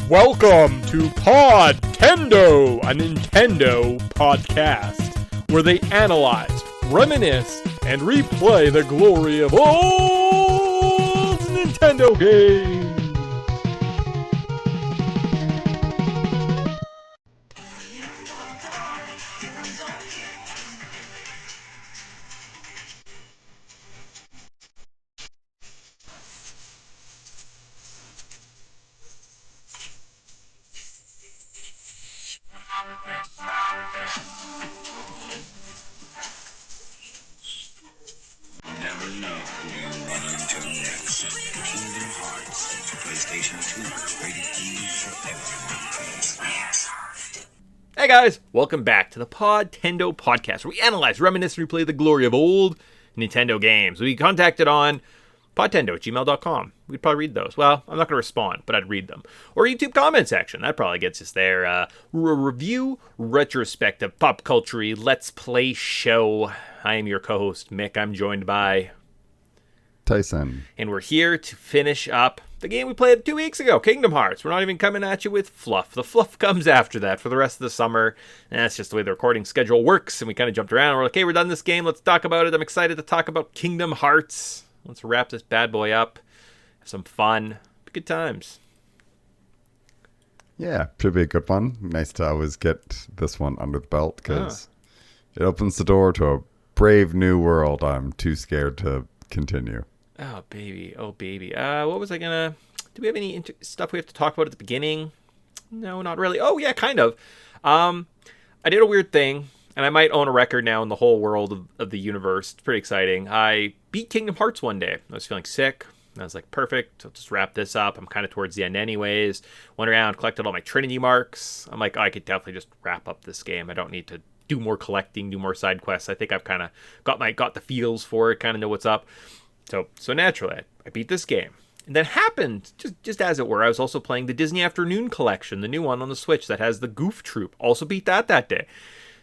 Welcome to Podtendo, a Nintendo podcast, where they analyze, reminisce, and replay the glory of old Nintendo games. Hey guys, welcome back to the Podtendo podcast, where we analyze, reminisce, and replay the glory of old Nintendo games. We contacted on podtendo@gmail.com. We'd probably read those. Well, I'm not going to respond, but I'd read them. Or YouTube comment section. That probably gets us there. Review, retrospective, pop culture, let's play show. I am your co-host, Mick. I'm joined by Tyson. And we're here to finish up the game we played 2 weeks ago, Kingdom Hearts. We're not even coming at you with fluff. The fluff comes after that for the rest of the summer. And that's just the way the recording schedule works. And we kind of jumped around. We're like, hey, we're done this game. Let's talk about it. I'm excited to talk about Kingdom Hearts. Let's wrap this bad boy up. Have some fun. Good times. Yeah, should be a good one. Nice to always get this one under the belt because it opens the door to a brave new world. I'm too scared to continue. Oh, baby. Oh, baby. What was I gonna... Do we have any stuff we have to talk about at the beginning? No, not really. Oh, yeah, kind of. I did a weird thing, and I might own a record now in the whole world of the universe. It's pretty exciting. I beat Kingdom Hearts one day. I was feeling sick. And I was like, perfect. I'll just wrap this up. I'm kind of towards the end anyways. Went around, collected all my Trinity marks. I'm like, I could definitely just wrap up this game. I don't need to do more collecting, do more side quests. I think I've kind of got the feels for it, kind of know what's up. So naturally, I beat this game. And then happened, just as it were, I was also playing the Disney Afternoon Collection, the new one on the Switch that has the Goof Troop. Also beat that day.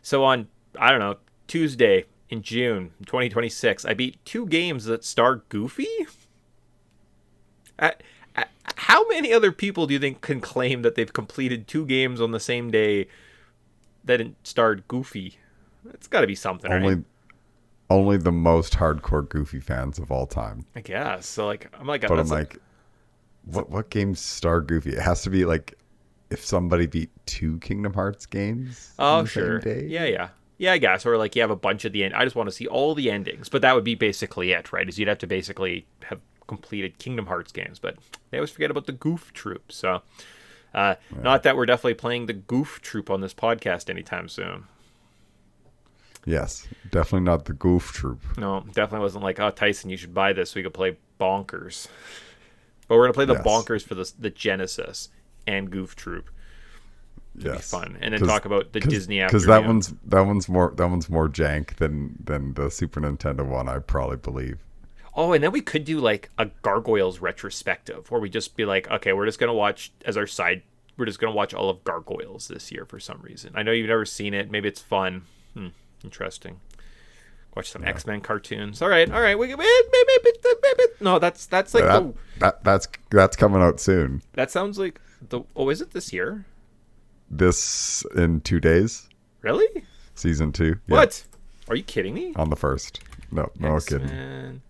So on, I don't know, Tuesday in June 2026, I beat 2 games that star Goofy? How many other people do you think can claim that they've completed 2 games on the same day that starred Goofy? It's got to be something, right? Only the most hardcore Goofy fans of all time. I guess. So, like, I'm like... But I'm like, what games star Goofy? It has to be, like, if somebody beat 2 Kingdom Hearts games on the same day? Yeah. Yeah, I guess. Or, like, you have a bunch of the end. I just want to see all the endings. But that would be basically it, right? Is you'd have to basically have completed Kingdom Hearts games. But they always forget about the Goof Troop. So, not that we're definitely playing the Goof Troop on this podcast anytime soon. Yes, definitely not the Goof Troop. No, definitely wasn't like, oh, Tyson, you should buy this so we could play Bonkers. But we're going to play the Bonkers for the Genesis and Goof Troop. It'll be fun. And then talk about the Disney Afternoon. Because that one's more jank than the Super Nintendo one, I probably believe. Oh, and then we could do like a Gargoyles retrospective where we just be like, okay, we're just going to watch as our side, we're just going to watch all of Gargoyles this year for some reason. I know you've never seen it. Maybe it's fun. Interesting. Watch some X-Men cartoons. All right. No, that's like that's coming out soon. That sounds like is it this year? This in 2 days. Really? Season 2. What? Are you kidding me? On the 1st. No kidding. X-Men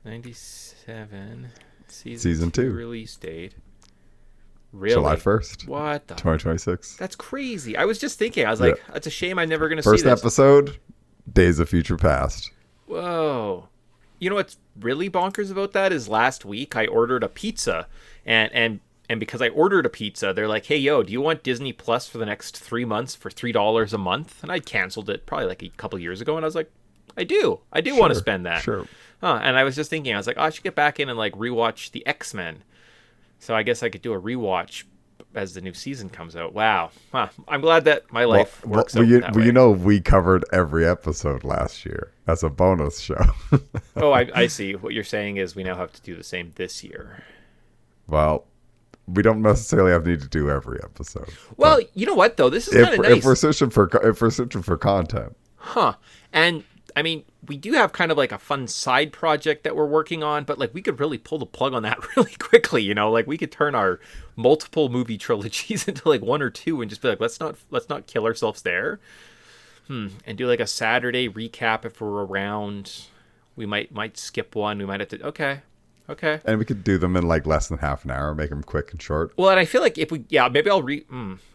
97 Season 2 release date. Really? July 1st. What? 2026. That's crazy. I was just thinking. I was like, it's a shame I'm never going to see this. First episode, Days of Future Past. Whoa. You know what's really bonkers about that is last week I ordered a pizza. And because I ordered a pizza, they're like, hey, yo, do you want Disney Plus for the next 3 months for $3 a month? And I canceled it probably like a couple years ago. And I was like, I do want to spend that. Sure. And I was just thinking, I was like, I should get back in and like rewatch the X-Men. So I guess I could do a rewatch as the new season comes out. Wow. I'm glad that my life works out that way. You know, we covered every episode last year as a bonus show. Oh, I see. What you're saying is we now have to do the same this year. Well, we don't necessarily have need to do every episode. Well, you know what though? This is kind of nice. If we're searching for content. And I mean, we do have kind of like a fun side project that we're working on, but like we could really pull the plug on that really quickly, you know? Like we could turn our multiple movie trilogies into like one or two and just be like, let's not kill ourselves there. And do like a Saturday recap if we're around. We might skip one. We might have to. Okay. And we could do them in like less than half an hour, make them quick and short. Well, and I feel like if we, yeah, maybe I'll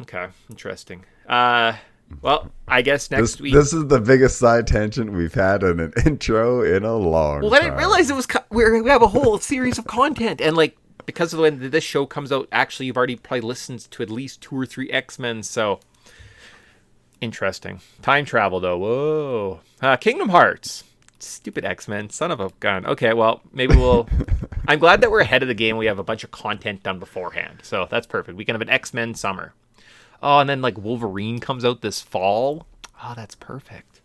okay, interesting. Well, I guess next week. This is the biggest side tangent we've had in an intro in a long time. Well, I didn't realize it was. We have a whole series of content, and like because of when this show comes out, actually, you've already probably listened to at least 2 or 3 X-Men. So interesting. Time travel, though. Whoa. Kingdom Hearts. Stupid X-Men. Son of a gun. Okay, well, maybe we'll... I'm glad that we're ahead of the game. We have a bunch of content done beforehand. So that's perfect. We can have an X-Men summer. Oh, and then like Wolverine comes out this fall. Oh, that's perfect.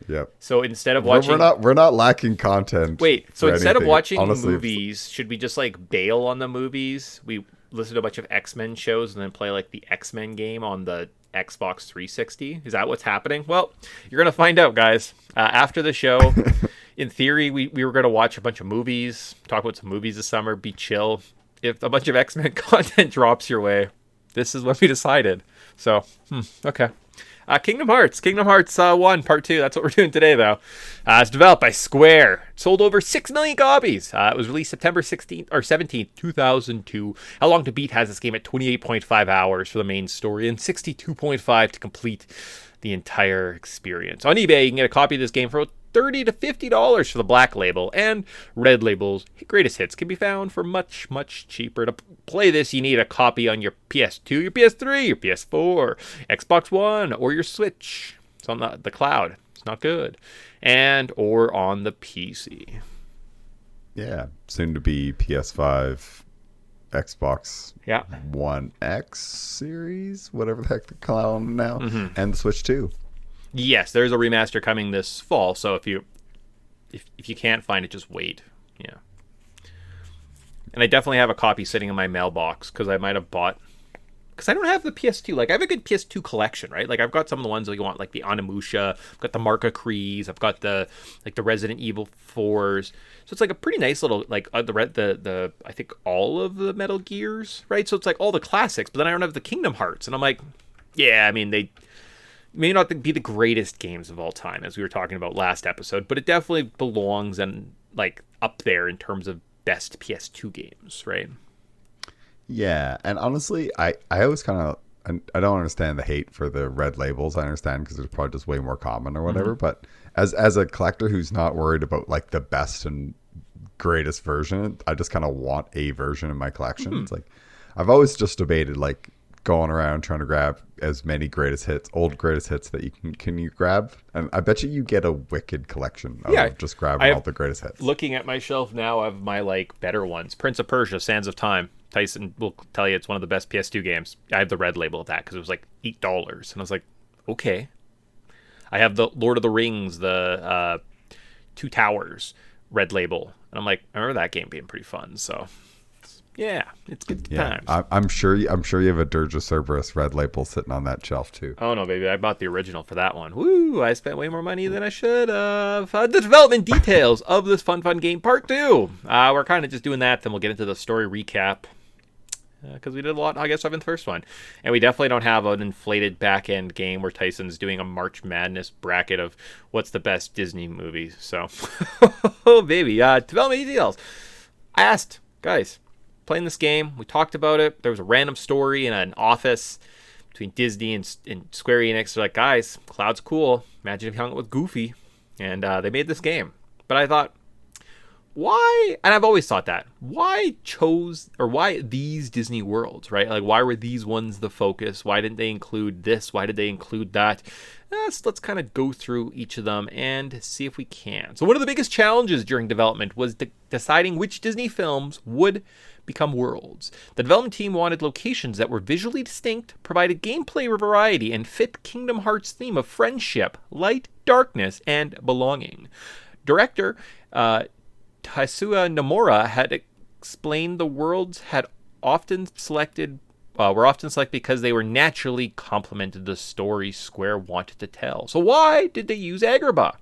Yep. So instead of watching... We're not lacking content. Wait, so instead of watching honestly, movies, should we just like bail on the movies? We listen to a bunch of X-Men shows and then play like the X-Men game on the Xbox 360? Is that what's happening? Well, you're gonna find out, guys. After the show, in theory, we were gonna watch a bunch of movies, talk about some movies this summer, be chill. If a bunch of X-Men content drops your way, this is what we decided. So, okay. Kingdom Hearts 1 Part 2. That's what we're doing today, though. It's developed by Square. It sold over 6 million copies. It was released September 16th or 17th, 2002. How Long to Beat has this game at 28.5 hours for the main story and 62.5 to complete the entire experience. On eBay, you can get a copy of this game for $30 to $50 for the black label, and red label's greatest hits can be found for much, much cheaper. To play this, you need a copy on your PS2, your PS3, your PS4, Xbox One, or your Switch. It's on the cloud. It's not good. And or on the PC. Yeah, soon to be PS5, Xbox One X series, whatever the heck they call them now, and the Switch 2. Yes, there's a remaster coming this fall, so if you can't find it, just wait. Yeah. And I definitely have a copy sitting in my mailbox because I might have bought... Because I don't have the PS2. Like, I have a good PS2 collection, right? Like, I've got some of the ones that you want, like the Onimusha. I've got the Marca Krees. I've got the Resident Evil 4s. So it's like a pretty nice little, like, the I think all of the Metal Gears, right? So it's like all the classics, but then I don't have the Kingdom Hearts. And I'm like, yeah, I mean, they may not be the greatest games of all time, as we were talking about last episode, but it definitely belongs and like up there in terms of best PS2 games, right? Yeah, and honestly, I always kind of I don't understand the hate for the red labels. I understand because they're probably just way more common or whatever. But as a collector who's not worried about like the best and greatest version, I just kind of want a version in my collection. It's like I've always just debated like going around trying to grab as many old greatest hits that you can you grab, and I bet you get a wicked collection of just grabbing all the greatest hits. Looking at my shelf now of my like better ones, Prince of Persia: Sands of Time. Tyson will tell you it's one of the best PS2 games. I have the red label of that because it was like $8, and I was like, okay. I have the Lord of the Rings, the Two Towers red label, and I'm like, I remember that game being pretty fun. So yeah, it's good times. I'm sure you have a Dirge Cerberus red label sitting on that shelf too. Oh no, baby, I bought the original for that one. Woo! I spent way more money than I should have. The development details of this fun game Part 2. We're kind of just doing that, then we'll get into the story recap. Because we did a lot, I guess, of in the first one. And we definitely don't have an inflated back-end game where Tyson's doing a March Madness bracket of what's the best Disney movie. So, oh, baby. Development details. I asked, guys, playing this game, we talked about it. There was a random story in an office between Disney and Square Enix. They're like, guys, Cloud's cool. Imagine if you hung out with Goofy. And they made this game. But I thought, why? And I've always thought that. Why these Disney worlds, right? Like, why were these ones the focus? Why didn't they include this? Why did they include that? Let's kind of go through each of them and see if we can. So one of the biggest challenges during development was deciding which Disney films would become worlds. The development team wanted locations that were visually distinct, provided gameplay variety, and fit Kingdom Hearts' theme of friendship, light, darkness, and belonging. Director Tatsuya Nomura had explained the worlds were often selected because they were naturally complemented the story Square wanted to tell. So why did they use Agrabah?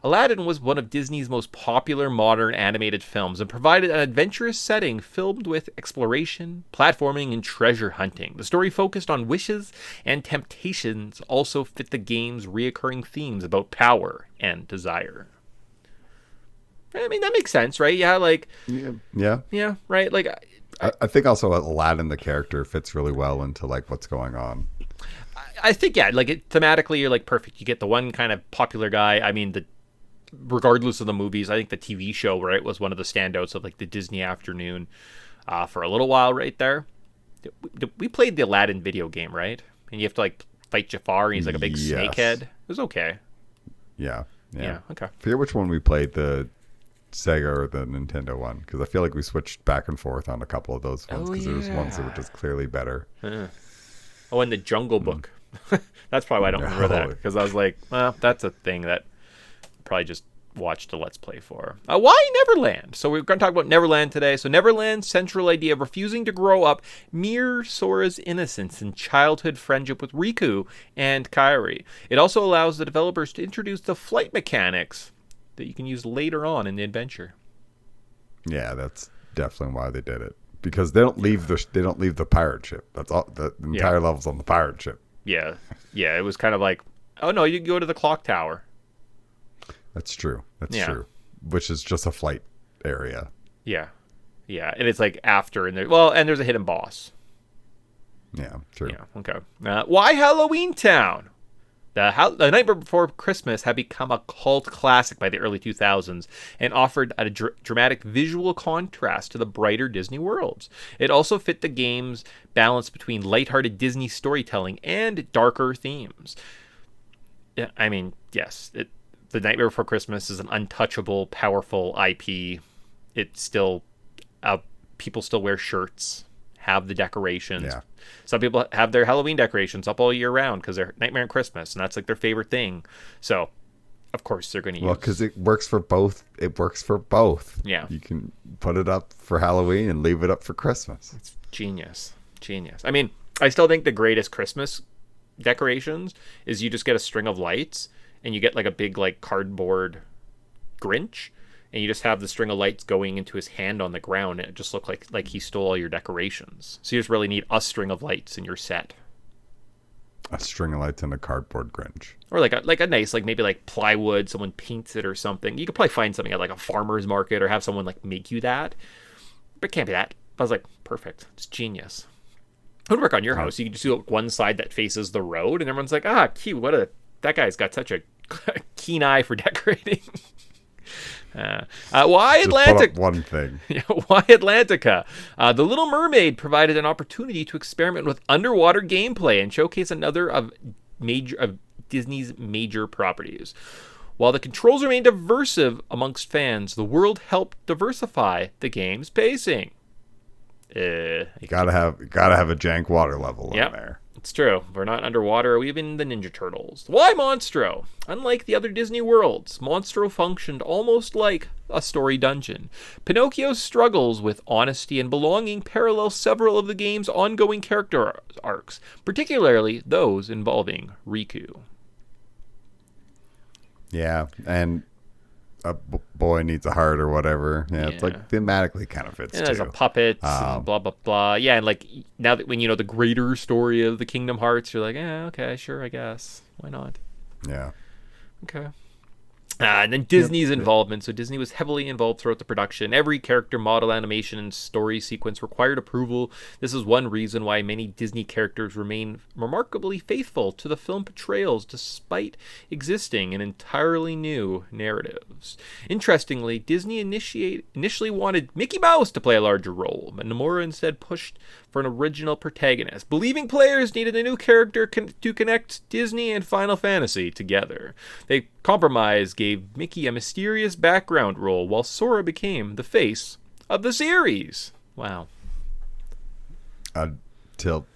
Aladdin was one of Disney's most popular modern animated films and provided an adventurous setting filled with exploration, platforming, and treasure hunting. The story focused on wishes and temptations, also fit the game's reoccurring themes about power and desire. I mean, that makes sense, right? Yeah, like... Yeah, right? Like... I think also Aladdin, the character, fits really well into, like, what's going on. I think, yeah, like, thematically, you're, like, perfect. You get the one kind of popular guy. I mean, regardless of the movies, I think the TV show, right, was one of the standouts of, like, the Disney afternoon for a little while right there. We played the Aladdin video game, right? And you have to, like, fight Jafar, and he's, like, a big snake head. It was okay. Yeah, okay. I forget which one we played, the Sega or the Nintendo one, because I feel like we switched back and forth on a couple of those ones, because there was ones that were just clearly better. Oh, and the Jungle Book. That's probably why I don't remember that, because I was like, well, that's a thing that I probably just watched a Let's Play for. Why Neverland? So we're going to talk about Neverland today. So Neverland's central idea of refusing to grow up mirrors Sora's innocence and childhood friendship with Riku and Kairi. It also allows the developers to introduce the flight mechanics that you can use later on in the adventure. Yeah, that's definitely why they did it, because they don't leave the pirate ship. That's all. The entire level's on the pirate ship. Yeah. It was kind of like, oh no, you can go to the clock tower. That's true. That's true. Which is just a flight area. Yeah, and it's like after, and there's a hidden boss. Yeah, true. Yeah, okay. Why Halloween Town? The Nightmare Before Christmas had become a cult classic by the early 2000s and offered a dramatic visual contrast to the brighter Disney worlds. It also fit the game's balance between lighthearted Disney storytelling and darker themes. I mean, yes, The Nightmare Before Christmas is an untouchable, powerful IP. It's still... people still wear shirts, have the decorations. Yeah. Some people have their Halloween decorations up all year round because they're Nightmare on Christmas, and that's like their favorite thing. So, of course, they're going to use... Well, because it works for both. It works for both. Yeah. You can put it up for Halloween and leave it up for Christmas. It's genius. I mean, I still think the greatest Christmas decorations is you just get a string of lights, and you get like a big like cardboard Grinch, and you just have the string of lights going into his hand on the ground, and it just looked like he stole all your decorations. So you just really need a string of lights in your set. A string of lights and a cardboard Grinch. Or like a nice, like maybe like plywood, someone paints it or something. You could probably find something at like a farmer's market or have someone like make you that. But it can't be that. I was like, perfect. It's genius. It would work on your house. You can just do one side that faces the road, and everyone's like, cute. That guy's got such a keen eye for decorating. Why Atlantic? One thing. Why Atlantica? The Little Mermaid provided an opportunity to experiment with underwater gameplay and showcase another of Disney's major properties. While the controls remained aversive amongst fans, the world helped diversify the game's pacing. You gotta have a jank water level in there. It's true. We're not underwater or even the Ninja Turtles. Why Monstro? Unlike the other Disney worlds, Monstro functioned almost like a story dungeon. Pinocchio's struggles with honesty and belonging parallel several of the game's ongoing character arcs, particularly those involving Riku. Yeah, and a boy needs a heart or whatever. Yeah, it's like thematically kind of fits. And there's a puppet and blah blah blah. Yeah, and like now that when you know the greater story of the Kingdom Hearts, you're like, okay, sure, I guess, why not? Yeah. Okay. And then Disney's involvement. So Disney was heavily involved throughout the production. Every character model, animation, and story sequence required approval. This is one reason why many Disney characters remain remarkably faithful to the film portrayals despite existing in entirely new narratives. Interestingly, Disney initially wanted Mickey Mouse to play a larger role, but Nomura instead pushed for an original protagonist, believing players needed a new character to connect Disney and Final Fantasy together. They compromised, gave Mickey a mysterious background role, while Sora became the face of the series. Wow. Till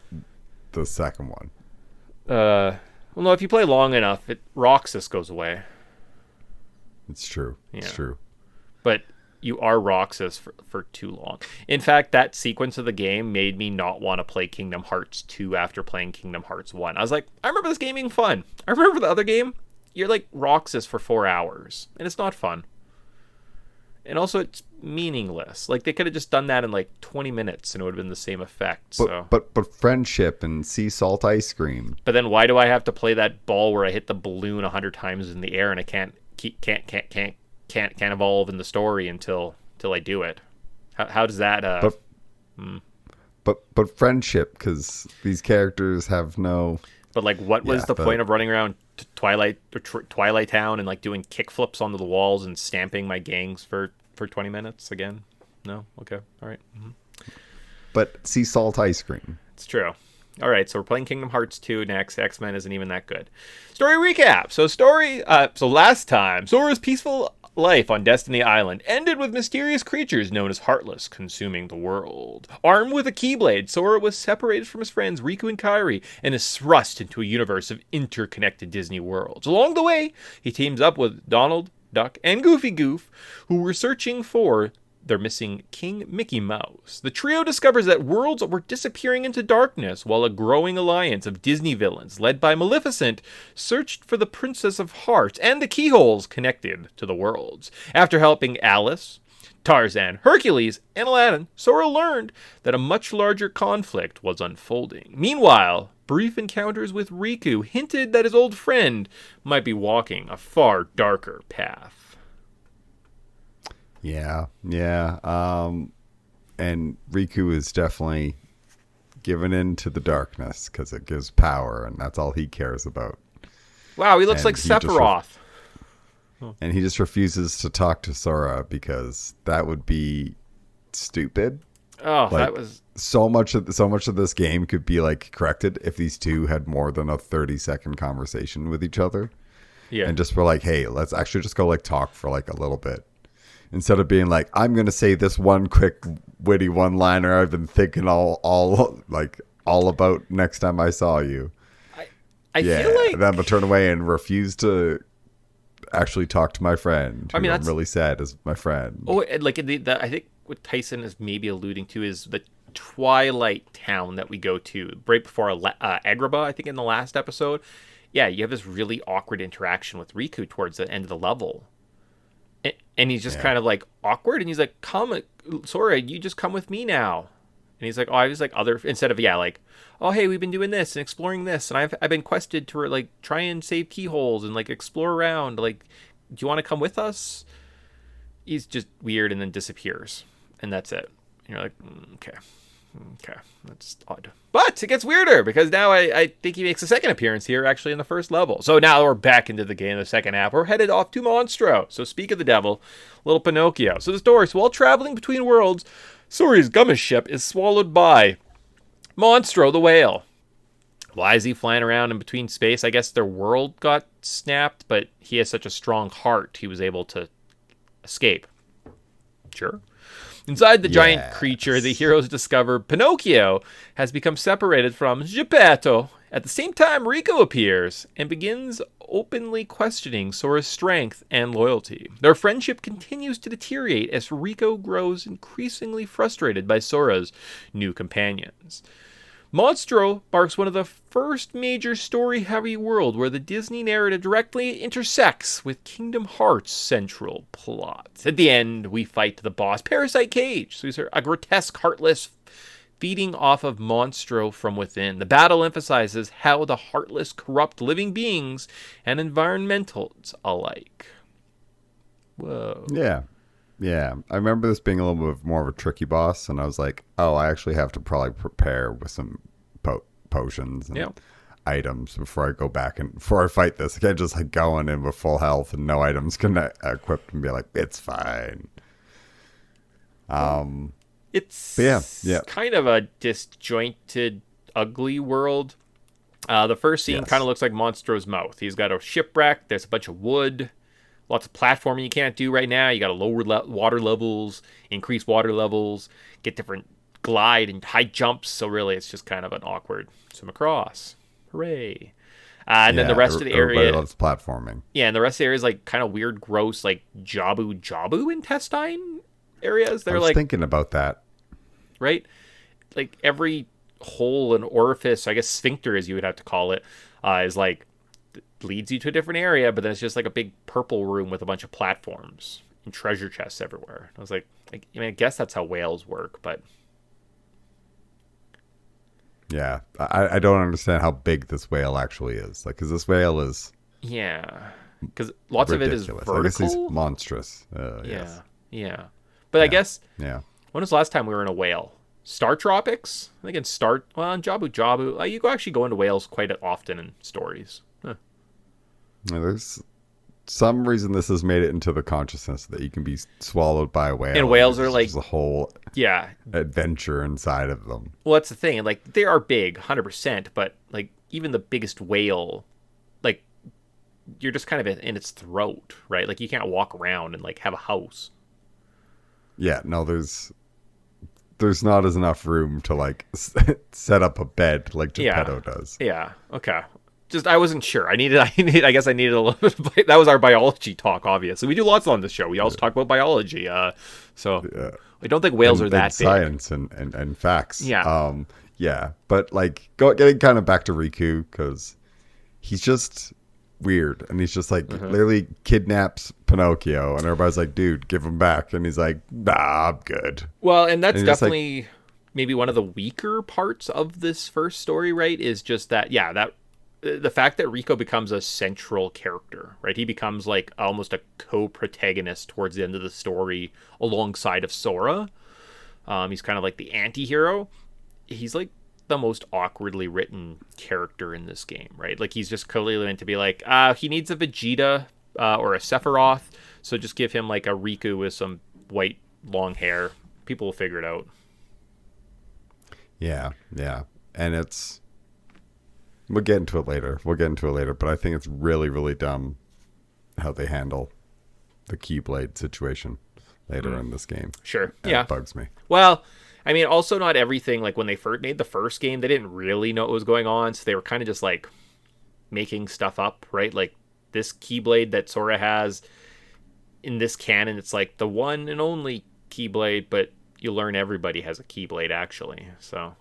the second one. Well, no, if you play long enough, Roxas goes away. It's true. Yeah. It's true. But you are Roxas for too long. In fact, that sequence of the game made me not want to play Kingdom Hearts 2 after playing Kingdom Hearts 1. I was like, I remember this game being fun. I remember the other game. you're like Roxas for 4 hours, and it's not fun. And also, it's meaningless. Like, they could have just done that in like 20 minutes, and it would have been the same effect. But friendship and sea salt ice cream. But then, why do I have to play that ball where I hit the balloon 100 times in the air, and I can't evolve in the story until I do it? How does that? But friendship, because these characters have no. But like, what was the point of running around Twilight Town and like doing kickflips onto the walls and stamping my gangs for 20 minutes again? No? Okay. All right. Mm-hmm. But sea salt ice cream. It's true. All right, so we're playing Kingdom Hearts 2 next. X-Men isn't even that good. Story recap. So last time, Sora's peaceful life on Destiny Island ended with mysterious creatures known as Heartless consuming the world. Armed with a Keyblade, Sora was separated from his friends Riku and Kairi and is thrust into a universe of interconnected Disney worlds. Along the way, he teams up with Donald, Duck, and Goofy Goof, who were searching for their missing King Mickey Mouse. The trio discovers that worlds were disappearing into darkness while a growing alliance of Disney villains, led by Maleficent, searched for the Princess of Hearts and the keyholes connected to the worlds. After helping Alice, Tarzan, Hercules, and Aladdin, Sora learned that a much larger conflict was unfolding. Meanwhile, brief encounters with Riku hinted that his old friend might be walking a far darker path. Yeah. And Riku is definitely given in to the darkness because it gives power, and that's all he cares about. Wow, he looks like Sephiroth. And he just refuses to talk to Sora because that would be stupid. Oh, like, that was so much of this game could be like corrected if these two had more than a 30-second conversation with each other. Yeah. And just were like, hey, let's actually just go like talk for like a little bit. Instead of being like, I'm gonna say this one quick witty one-liner I've been thinking all about next time I saw you. I feel like and then I'm gonna turn away and refuse to actually talk to my friend. I mean, I'm really sad as my friend. Oh, like I think what Tyson is maybe alluding to is the Twilight Town that we go to right before Agrabah. I think in the last episode, yeah, you have this really awkward interaction with Riku towards the end of the level. And he's just kind of like awkward, and he's like, "Come, Sora, you just come with me now." And he's like, "Oh, I was like instead of like, oh hey, we've been doing this and exploring this, and I've been quested to like try and save keyholes and like explore around. Like, do you want to come with us?" He's just weird and then disappears, and that's it. And you're like, okay, that's odd. But it gets weirder because now I think he makes a second appearance here actually in the first level. So now we're back into the game, the second half. We're headed off to Monstro. So speak of the devil, little Pinocchio. So the story, so while traveling between worlds, Sora's Gummish ship is swallowed by Monstro the whale. Why is he flying around in between space? I guess their world got snapped, but he has such a strong heart, he was able to escape. Sure. Inside the giant creature, the heroes discover Pinocchio has become separated from Geppetto. At the same time, Rico appears and begins openly questioning Sora's strength and loyalty. Their friendship continues to deteriorate as Rico grows increasingly frustrated by Sora's new companions. Monstro marks one of the first major story-heavy world where the Disney narrative directly intersects with Kingdom Hearts' central plot. At the end, we fight the boss, Parasite Cage. So he's a grotesque, heartless, feeding off of Monstro from within. The battle emphasizes how the heartless corrupt living beings and environmentals alike. Whoa. Yeah, I remember this being a little bit more of a tricky boss, and I was like, oh, I actually have to probably prepare with some potions and items before I go back and before I fight this. I can't just like go in with full health and no items can equip and be like, it's fine. It's kind of a disjointed, ugly world. The first scene kind of looks like Monstro's mouth. He's got a shipwreck. There's a bunch of wood. Lots of platforming you can't do right now. You got to lower water levels, increase water levels, get different glide and high jumps. So really, it's just kind of an awkward swim across. Hooray! And then the rest of the area, everybody loves platforming. Yeah, and the rest of the area is like kind of weird, gross, like jabu intestine areas. They're I was thinking about that. Right, like every hole and orifice, I guess sphincter, as you would have to call it, is like that leads you to a different area, but then it's just like a big purple room with a bunch of platforms and treasure chests everywhere. I was like, I mean, I guess that's how whales work, but Yeah, I don't understand how big this whale actually is. Like, because this whale is yeah, because lots ridiculous. of it is I guess he's vertical. monstrous. Yeah, Yes. yeah. But I Yeah. guess Yeah. when was the last time we were in a whale? Star Tropics? I think in in Jabu Jabu. You go actually go into whales quite often in stories. Huh. Now, there's some reason this has made it into the consciousness that you can be swallowed by a whale. And whales there's are like, just a whole yeah. adventure inside of them. Well, that's the thing. Like they are big, 100%, but like even the biggest whale, like you're just kind of in its throat, right? Like you can't walk around and like have a house. Yeah, no, there's not as enough room to like set up a bed like Geppetto does. Yeah. Okay. Just I wasn't sure. I guess I needed a little bit. That was our biology talk. Obviously, we do lots on this show. We also talk about biology. So I don't think whales are that big. Science and facts. Yeah. Yeah, but like getting kind of back to Riku, because he's just weird, and he's just like literally kidnaps Pinocchio, and everybody's like, dude, give him back, and he's like, nah, I'm good. Well, and that's And definitely maybe one of the weaker parts of this first story, right? Is just that, that the fact that Rico becomes a central character, right? He becomes like almost a co-protagonist towards the end of the story alongside of Sora. He's kind of like the anti-hero. He's like the most awkwardly written character in this game, right? Like he's just clearly meant to be like, he needs a Vegeta or a Sephiroth, so just give him like a Riku with some white long hair. People will figure it out. Yeah, and we'll get into it later. But I think it's really, really dumb how they handle the Keyblade situation later in this game. Sure. And yeah. It bugs me. Well, I mean, also not everything, like when they first made the first game, they didn't really know what was going on, so they were kind of just like making stuff up, right? Like this Keyblade that Sora has in this canon, it's like the one and only Keyblade, but you learn everybody has a Keyblade actually. So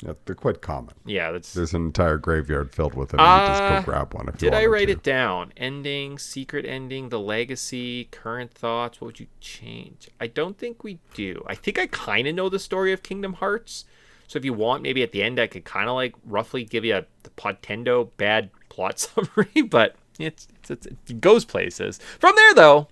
Yeah, they're quite common. yeah, There's an entire graveyard filled with them. You can just go grab one if you did want. I write it down? Ending, secret ending, the legacy, current thoughts. What would you change? I don't think we do. I think I kind of know the story of Kingdom Hearts. So if you want, maybe at the end I could kind of like roughly give you the Podtendo bad plot summary, but it goes places. From there, though,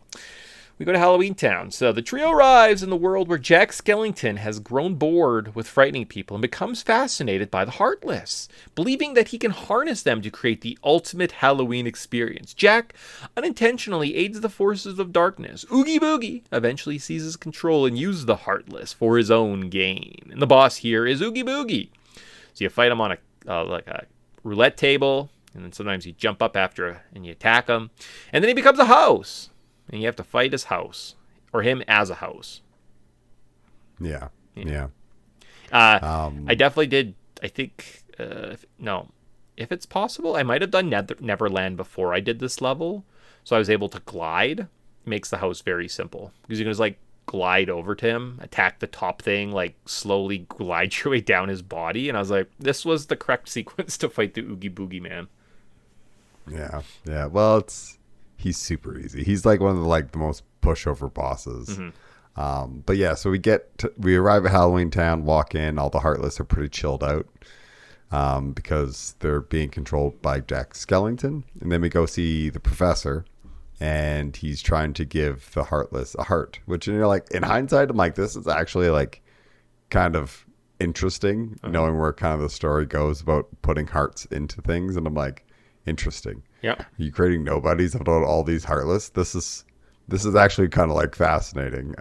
we go to Halloween Town. So the trio arrives in the world where Jack Skellington has grown bored with frightening people and becomes fascinated by the Heartless, believing that he can harness them to create the ultimate Halloween experience. Jack unintentionally aids the forces of darkness. Oogie Boogie eventually seizes control and uses the Heartless for his own gain. And the boss here is Oogie Boogie. So you fight him on a roulette table, and then sometimes you jump up after and you attack him, and then he becomes a house. And you have to fight his house, or him as a house. Yeah. I definitely did. I think if it's possible, I might have done Neverland before I did this level, so I was able to glide. Makes the house very simple because you can just like glide over to him, attack the top thing, like slowly glide your way down his body, and I was like, this was the correct sequence to fight the Oogie Boogie Man. Yeah. Well, he's super easy. He's like one of the most pushover bosses. But yeah, so we arrive at Halloween Town, walk in, all the Heartless are pretty chilled out because they're being controlled by Jack Skellington. And then we go see the professor, and he's trying to give the Heartless a heart, which, you're like, in hindsight, I'm like, this is actually like kind of interesting, knowing where kind of the story goes about putting hearts into things. And I'm like, interesting. Yeah. Are you creating nobodies about all these Heartless? This is actually kind of like fascinating.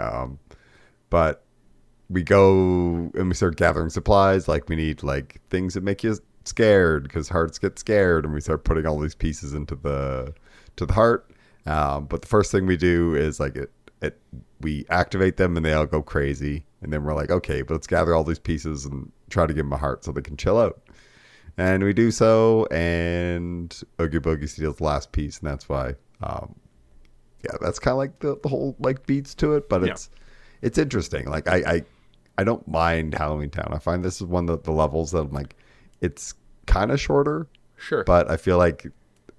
But we go and we start gathering supplies. Like we need like things that make you scared because hearts get scared, and we start putting all these pieces into the heart. But the first thing we do is like we activate them and they all go crazy, and then we're like, okay, but let's gather all these pieces and try to give them a heart so they can chill out. And we do so, and Oogie Boogie steals the last piece, and that's why, that's kind of like the whole like beats to it, but it's interesting. Like I don't mind Halloween Town. I find this is one of the levels that I'm like, it's kind of shorter, Sure. but I feel like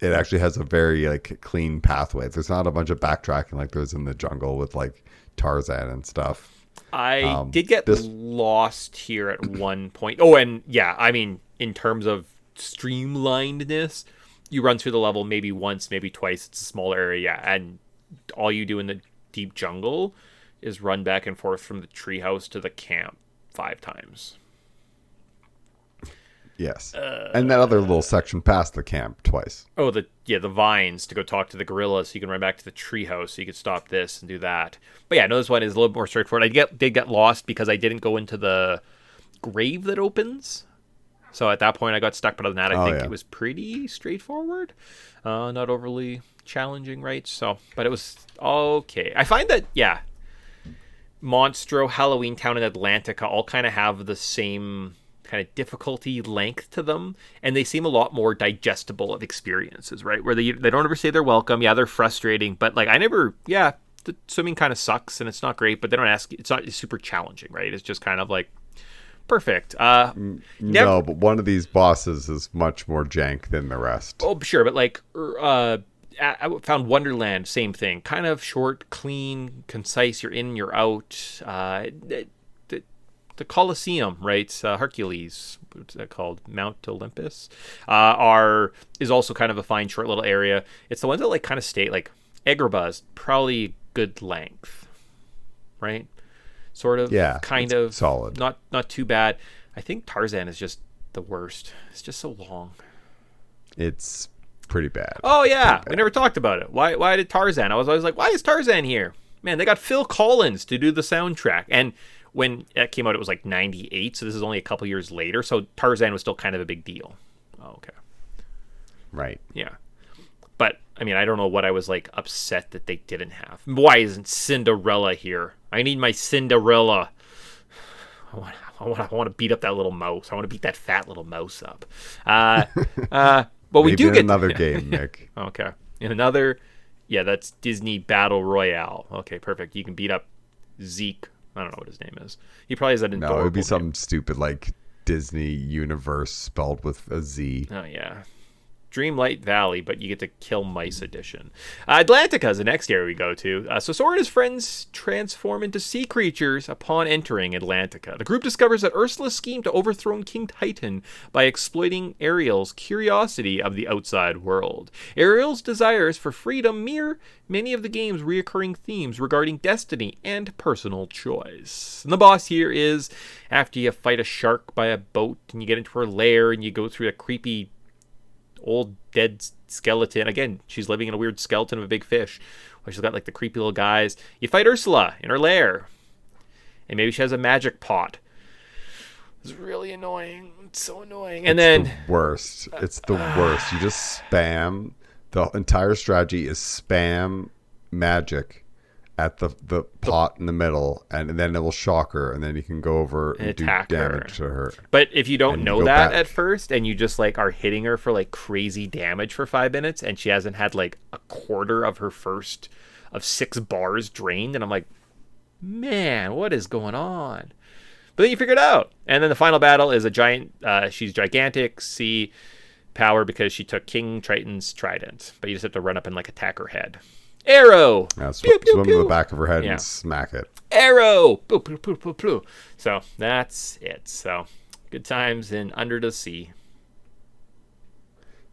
it actually has a very like clean pathway. There's not a bunch of backtracking like there's in the jungle with like Tarzan and stuff. I did get This lost here at one point. Oh, and yeah, I mean, in terms of streamlinedness, you run through the level maybe once, maybe twice. It's a small area, yeah, and all you do in the deep jungle is run back and forth from the treehouse to the camp 5 times. yes, and that other little section past the camp twice. Oh, the vines to go talk to the gorillas, so you can run back to the treehouse, so you could stop this and do that. But yeah, no, this one is a little more straightforward. Did get lost because I didn't go into the grave that opens. So at that point, I got stuck. But other than that, I think it was pretty straightforward, not overly challenging, right? So, but it was okay. I find that Monstro, Halloween Town, and Atlantica all kind of have the same kind of difficulty length to them, and they seem a lot more digestible of experiences, right? Where they don't ever say they're welcome. Yeah, they're frustrating, but like the swimming kind of sucks and it's not great, but they don't ask. It's not super challenging, right? It's just kind of like perfect. No, but one of these bosses is much more jank than the rest. Oh, sure, but like I found Wonderland, same thing. Kind of short, clean, concise. You're in, you're out. The Colosseum, right? Hercules, what's that called? Mount Olympus, is also kind of a fine, short little area. It's the ones that like kind of stay like Agrabah's probably good length, right? Sort of, kind of solid, not too bad. I think Tarzan is just the worst. It's just so long. It's pretty bad. Oh yeah, we never talked about it. Why did Tarzan? I was always like, why is Tarzan here? Man, they got Phil Collins to do the soundtrack, and when it came out, it was like 98, so this is only a couple years later, so Tarzan was still kind of a big deal. Oh, okay. Right. Yeah. But, I mean, I don't know what I was, like, upset that they didn't have. Why isn't Cinderella here? I need my Cinderella. I want to beat up that little mouse. I want to beat that fat little mouse up. But we do get another game, Nick. Okay. In another, that's Disney Battle Royale. Okay, perfect. You can beat up Zeke. I don't know what his name is. He probably has that adorable No, it would be name. something stupid like Disney Universe spelled with a Z. Oh, yeah. Dreamlight Valley, but you get to kill mice edition. Atlantica is the next area we go to. So Sora and his friends transform into sea creatures upon entering Atlantica. The group discovers that Ursula's scheme to overthrow King Titan by exploiting Ariel's curiosity of the outside world. Ariel's desires for freedom mirror many of the game's reoccurring themes regarding destiny and personal choice. And the boss here is, after you fight a shark by a boat and you get into her lair and you go through a creepy old dead skeleton. Again, she's living in a weird skeleton of a big fish. Where she's got like the creepy little guys. You fight Ursula in her lair. And maybe she has a magic pot. It's really annoying. It's so annoying. And then the worst. It's the worst. You just spam. The entire strategy is spam magic at the pot in the middle, and then it will shock her, and then you can go over and do damage to her. But if you don't know that at first, and you just like are hitting her for like crazy damage for 5 minutes, and she hasn't had like a quarter of her first of 6 bars drained, and I'm like, man, what is going on? But then you figure it out, and then the final battle is a giant. She's gigantic sea power because she took King Triton's trident, but you just have to run up and like attack her head. Arrow! Swim to the back of her head and smack it. Arrow! Poo, poo, poo, poo, poo. So that's it. So good times in Under the Sea.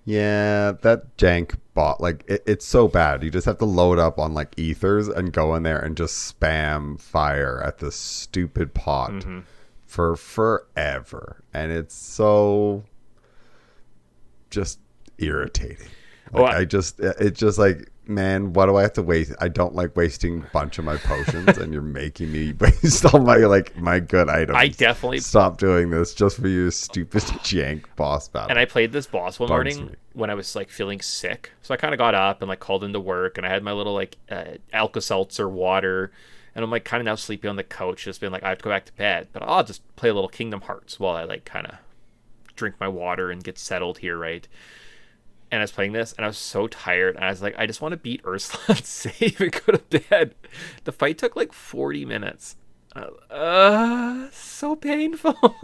Yeah, that jank bot, like it's so bad. You just have to load up on like ethers and go in there and just spam fire at this stupid pot for forever, and it's so just irritating. Like, it's just like, man, why do I have to waste? I don't like wasting a bunch of my potions, and you're making me waste all my good items. I definitely stop doing this just for your stupid jank boss battle. And I played this boss one morning when I was like feeling sick, so I kind of got up and like called into work, and I had my little like Alka-Seltzer water, and I'm like kind of now sleepy on the couch, just being like, I have to go back to bed, but I'll just play a little Kingdom Hearts while I like kind of drink my water and get settled here, right? And I was playing this, and I was so tired, and I was like, I just want to beat Ursula and save and go to bed. The fight took like 40 minutes. So painful.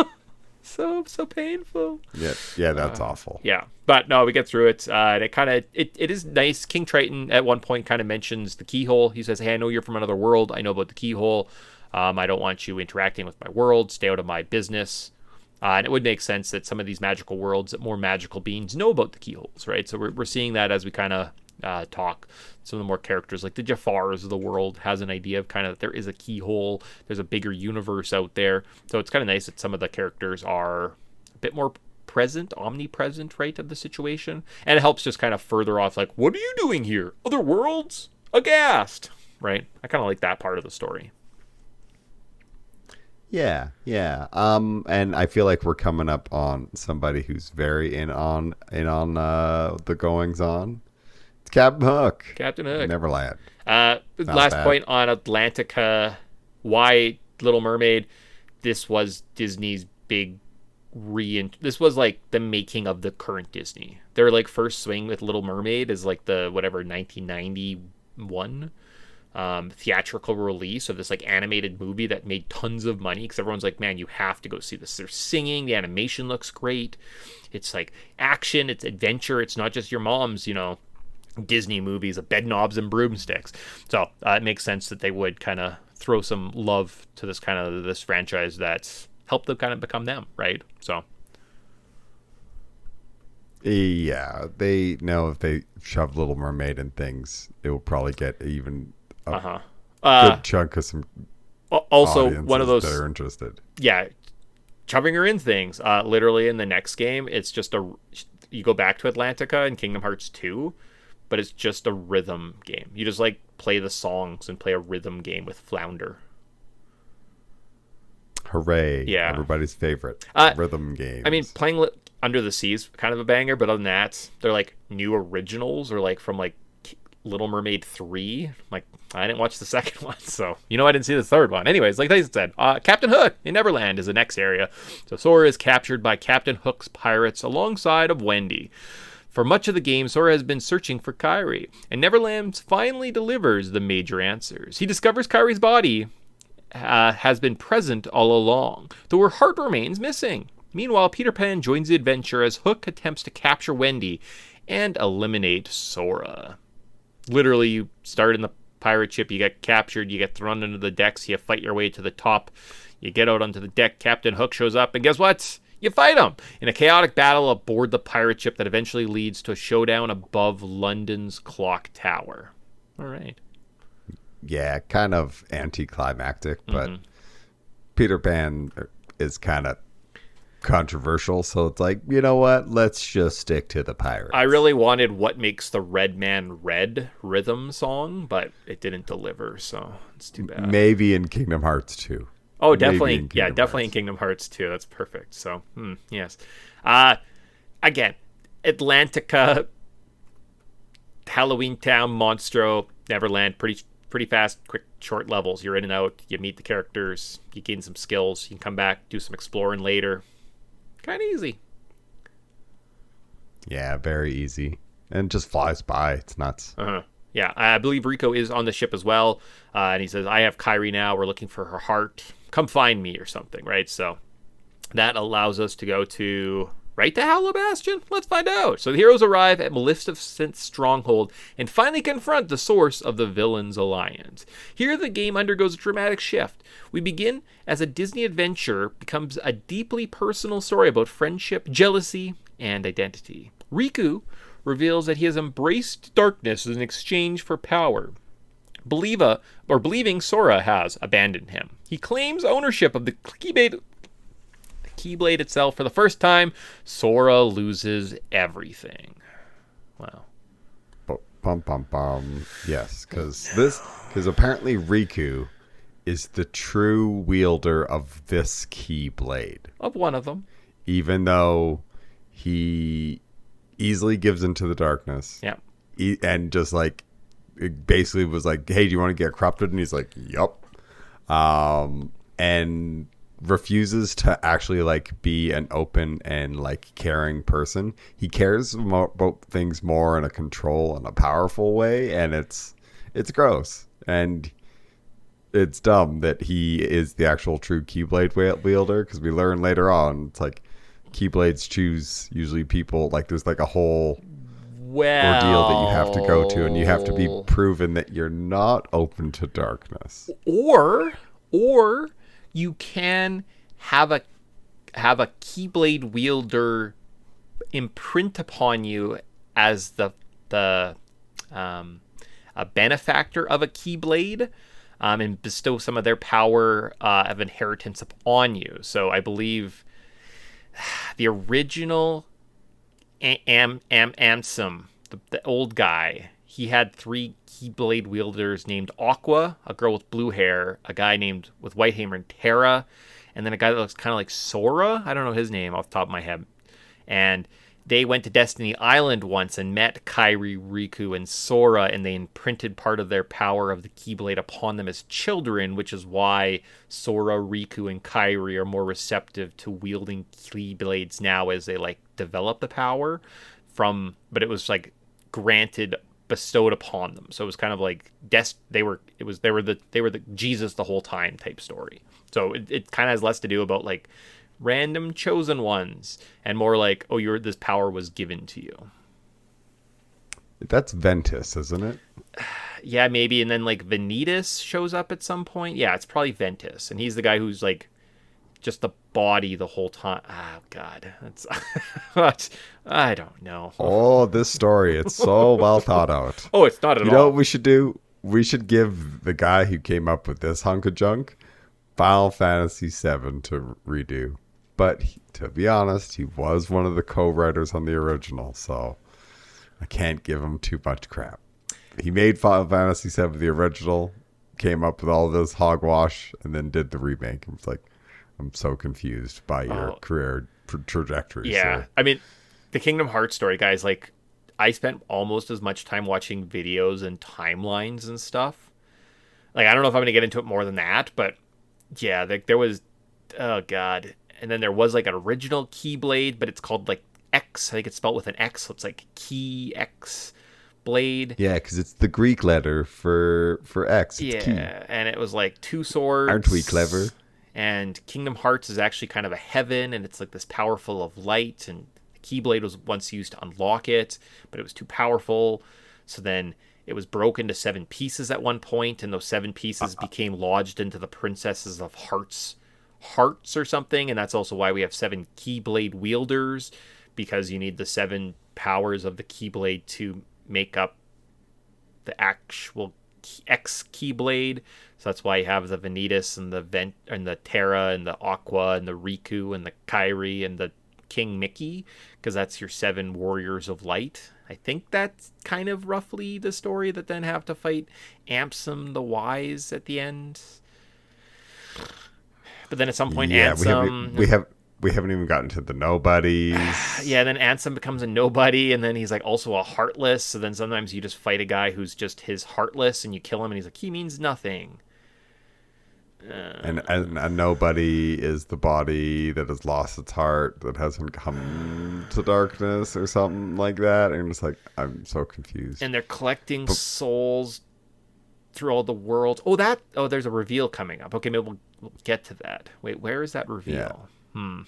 So painful. Yeah, that's awful. Yeah, but no, we get through it. And it is nice. King Triton at one point kind of mentions the keyhole. He says, "Hey, I know you're from another world. I know about the keyhole. I don't want you interacting with my world. Stay out of my business." And it would make sense that some of these magical worlds, that more magical beings know about the keyholes, right? So we're seeing that as we kind of talk. Some of the more characters, like the Jafars of the world, has an idea of kind of there is a keyhole. There's a bigger universe out there. So it's kind of nice that some of the characters are a bit more present, omnipresent, right, of the situation. And it helps just kind of further off, like, what are you doing here? Other worlds? Aghast, right? I kind of like that part of the story. Yeah, yeah. And I feel like we're coming up on somebody who's very in on the goings on. It's Captain Hook. Captain Hook. Neverland. Last bad. point on Atlantica. Why Little Mermaid? This was Disney's big this was like the making of the current Disney. Their like first swing with Little Mermaid is like the whatever 1991 theatrical release of this like animated movie that made tons of money because everyone's like, man, you have to go see this. They're singing, the animation looks great, it's like action, it's adventure, it's not just your mom's, Disney movies of bed knobs and broomsticks. So it makes sense that they would kind of throw some love to this franchise that's helped them kind of become them, right? So Yeah, they know if they shove Little Mermaid in things, it will probably get even a good chunk of some also one of those that are interested. Yeah, shoving her in things. Literally in the next game, it's just you go back to Atlantica in Kingdom Hearts 2, but it's just a rhythm game. You just like play the songs and play a rhythm game with Flounder. Hooray! Yeah, everybody's favorite rhythm game. I mean, playing Under the Sea is kind of a banger, but other than that, they're like new originals or like from like Little Mermaid 3. Like, I didn't watch the second one, so I didn't see the third one. Anyways, like I said, Captain Hook in Neverland is the next area. So Sora is captured by Captain Hook's pirates alongside of Wendy. For much of the game, Sora has been searching for Kairi, and Neverland finally delivers the major answers. He discovers Kairi's body has been present all along, though her heart remains missing. Meanwhile, Peter Pan joins the adventure as Hook attempts to capture Wendy and eliminate Sora. Literally, you start in the pirate ship, you get captured, you get thrown into the decks, you fight your way to the top, you get out onto the deck, Captain Hook shows up, and guess what? You fight him in a chaotic battle aboard the pirate ship that eventually leads to a showdown above London's clock tower. All right. Yeah, kind of anticlimactic, but Peter Pan is kind of controversial, so it's like, you know what? Let's just stick to the pirates. I really wanted What Makes the Red Man Red rhythm song, but it didn't deliver, so it's too bad. Maybe in Kingdom Hearts 2. Oh, definitely. Yeah, definitely in Kingdom Hearts 2. That's perfect. So, yes. Again, Atlantica, Halloween Town, Monstro, Neverland, pretty fast, quick, short levels. You're in and out. You meet the characters. You gain some skills. You can come back, do some exploring later. Kind of easy. Yeah, very easy. And just flies by. It's nuts. Yeah, I believe Rico is on the ship as well. And he says, I have Kairi now. We're looking for her heart. Come find me or something, right? So that allows us to go to... right to Hollow Bastion? Let's find out. So the heroes arrive at Maleficent's stronghold and finally confront the source of the villains' alliance. Here the game undergoes a dramatic shift. We begin as a Disney adventure becomes a deeply personal story about friendship, jealousy, and identity. Riku reveals that he has embraced darkness in exchange for power. Believing Sora has abandoned him. He claims ownership of the Keyblade itself for the first time. Sora loses everything. Wow. Bum, bum, bum. Yes, because apparently Riku is the true wielder of this Keyblade. Of one of them. Even though he easily gives into the darkness. Yeah. And just like, it basically was like, hey, do you want to get corrupted? And he's like, yup. And refuses to actually like be an open and like caring person. He cares about things more in a control and a powerful way, and it's gross. And it's dumb that he is the actual true Keyblade wielder, because we learn later on it's like Keyblades choose usually people, like there's like a whole ordeal that you have to go to, and you have to be Well, proven that you're not open to darkness. or you can have a Keyblade wielder imprint upon you as the a benefactor of a Keyblade, and bestow some of their power of inheritance upon you. So I believe the original Ansem, the old guy, he had 3 Keyblade wielders named Aqua, a girl with blue hair, a guy named with white hair named Terra, and then a guy that looks kind of like Sora. I don't know his name off the top of my head. And they went to Destiny Island once and met Kairi, Riku, and Sora, and they imprinted part of their power of the Keyblade upon them as children, which is why Sora, Riku, and Kairi are more receptive to wielding Keyblades now as they like develop the power from. But it was like granted, bestowed upon them, so it was kind of like they were the Jesus the whole time type story. So it kind of has less to do about like random chosen ones and more like, oh, this power was given to you. That's Ventus, isn't it? Yeah, maybe. And then like Vanitas shows up at some point. Yeah, it's probably Ventus, and he's the guy who's like just the body the whole time. Oh god, that's I don't know. Oh, this story, it's so well thought out. Oh, it's not at all. You know what we should do? We should give the guy who came up with this hunk of junk Final Fantasy VII to redo. But to be honest, he was one of the co-writers on the original, so I can't give him too much crap. He made Final Fantasy VII the original, came up with all this hogwash, and then did the remake. It's like, I'm so confused by your career trajectory. Yeah, sir. I mean, the Kingdom Hearts story, guys, like, I spent almost as much time watching videos and timelines and stuff. Like, I don't know if I'm going to get into it more than that, but yeah, there was, oh god. And then there was like an original Keyblade, but it's called like X. I think it's spelled with an X, so it's like Key X Blade. Yeah, because it's the Greek letter for X. It's key. And it was like 2 swords. Aren't we clever? And Kingdom Hearts is actually kind of a heaven, and it's like this powerful of light, and the Keyblade was once used to unlock it, but it was too powerful. So then it was broken to 7 pieces at one point, and those 7 pieces became lodged into the Princesses of Hearts or something, and that's also why we have 7 Keyblade wielders, because you need the 7 powers of the Keyblade to make up the actual X Keyblade. So that's why you have the Vanitas and the Terra and the Aqua and the Riku and the Kairi and the King Mickey, because that's your 7 warriors of light. I think that's kind of roughly the story, that then have to fight Ansem the Wise at the end. But then at some point, Ansem... We haven't even gotten to the nobodies. Yeah, then Ansem becomes a nobody, and then he's like also a heartless. So then sometimes you just fight a guy who's just his heartless, and you kill him, and he's like, he means nothing. And a nobody is the body that has lost its heart, that hasn't come to darkness or something like that. And it's like, I'm so confused. And they're collecting souls through all the worlds. There's a reveal coming up. Okay, maybe we'll get to that. Wait, where is that reveal? Yeah.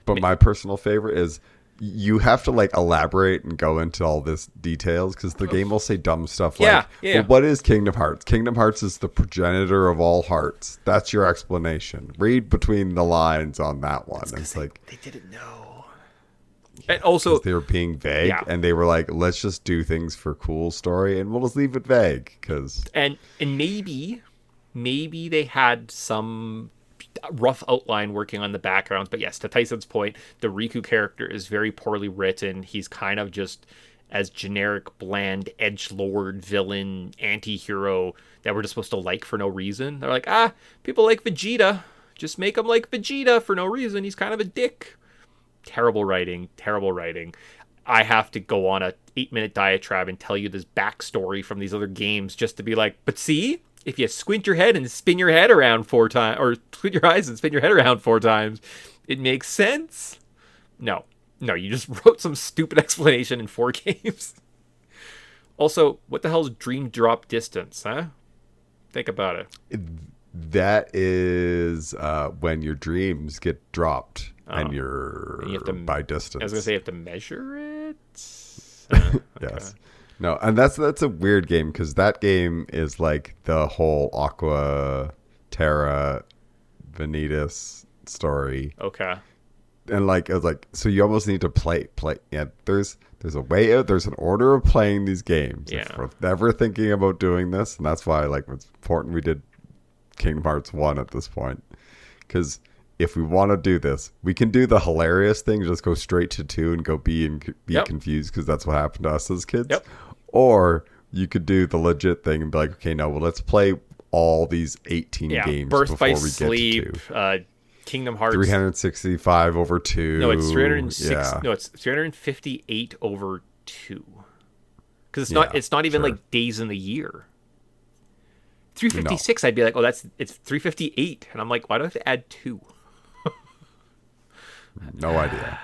But my personal favorite is, you have to like elaborate and go into all this details, because the game will say dumb stuff like, well, what is Kingdom Hearts? Kingdom Hearts is the progenitor of all hearts. That's your explanation. Read between the lines on that one. It's like they didn't know. Yeah, and also they were being vague, and they were like, let's just do things for cool story, and we'll just leave it vague. And maybe they had some rough outline working on the backgrounds, but yes, to Tyson's point, the Riku character is very poorly written. He's kind of just as generic, bland, edgelord villain, anti-hero that we're just supposed to like for no reason. They're like, people like Vegeta, just make him like Vegeta for no reason. He's kind of a dick. Terrible writing. I have to go on a 8-minute diatribe and tell you this backstory from these other games just to be like, but see, if you squint your head and spin your head around 4 times, or squint your eyes and spin your head around 4 times, it makes sense. No, you just wrote some stupid explanation in 4 games. Also, what the hell is dream drop distance, huh? Think about it. That is when your dreams get dropped and you're You have to, by distance. I was gonna say you have to measure it. Okay. Yes. No, and that's a weird game because that game is like the whole Aqua Terra Vanitas story. Okay. And like it was like, so you almost need to play. Yeah, there's a way out. There's an order of playing these games. Yeah. If we're never thinking about doing this, and that's why like it's important we did Kingdom Hearts 1 at this point, because if we want to do this, we can do the hilarious thing, just go straight to 2 and go be confused, because that's what happened to us as kids. Yep. Or you could do the legit thing and be like, okay, no, well, let's play all these 18 games Birth before by we Sleep, get to 2. Kingdom Hearts 365 over 2. No, it's 306. Yeah. No, it's 358 over 2. Because it's not even like days in the year. 356, I'd be like, oh, it's 358, and I'm like, why do I have to add 2? No idea.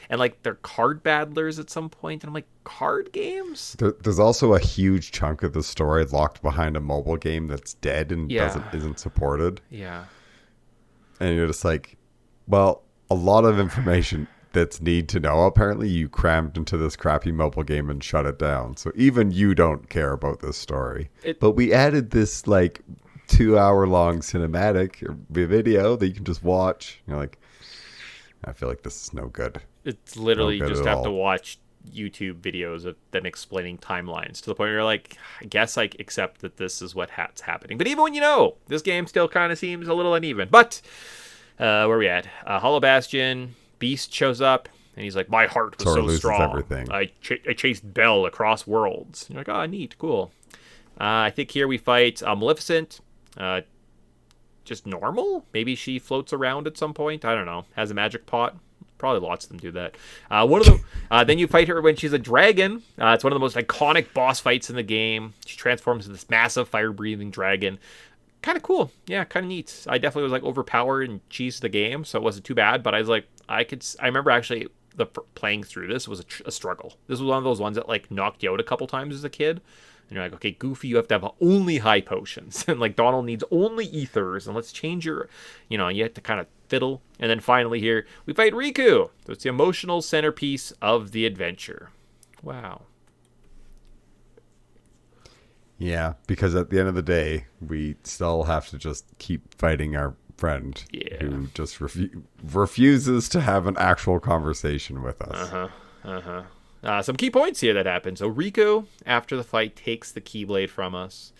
And like they're card battlers at some point, and I'm like, card games? There's also a huge chunk of the story locked behind a mobile game that's dead and isn't supported. Yeah. And you're just like, well, a lot of information that's need to know, apparently you crammed into this crappy mobile game and shut it down. So even you don't care about this story. But we added this like 2-hour-long cinematic video that you can just watch. You're like, I feel like this is no good. It's literally No good just at have all. to watch YouTube videos of them explaining timelines to the point where you're like, I guess I accept that this is what's happening. But even when you know, this game still kind of seems a little uneven. But where are we at? Hollow Bastion, Beast shows up, and he's like, my heart was Sora so loses strong. everything. I chased Belle across worlds. You're like, oh, neat, cool. I think here we fight Maleficent. Just normal? Maybe she floats around at some point. I don't know. Has a magic pot. Probably lots of them do that. One of them. Then you fight her when she's a dragon. It's one of the most iconic boss fights in the game. She transforms into this massive fire-breathing dragon. Kind of cool. Yeah, kind of neat. I definitely was like overpowered and cheesed the game, so it wasn't too bad. But I was like, I remember actually playing through this was a struggle. This was one of those ones that like knocked you out a couple times as a kid. And you're like, okay, Goofy, you have to have only high potions. And like Donald needs only ethers. And let's change your, you have to kind of fiddle. And then finally here, we fight Riku. So it's the emotional centerpiece of the adventure. Wow. Yeah, because at the end of the day, we still have to just keep fighting our friend who just refuses to have an actual conversation with us. Some key points here that happen. So Riku, after the fight, takes the Keyblade from us.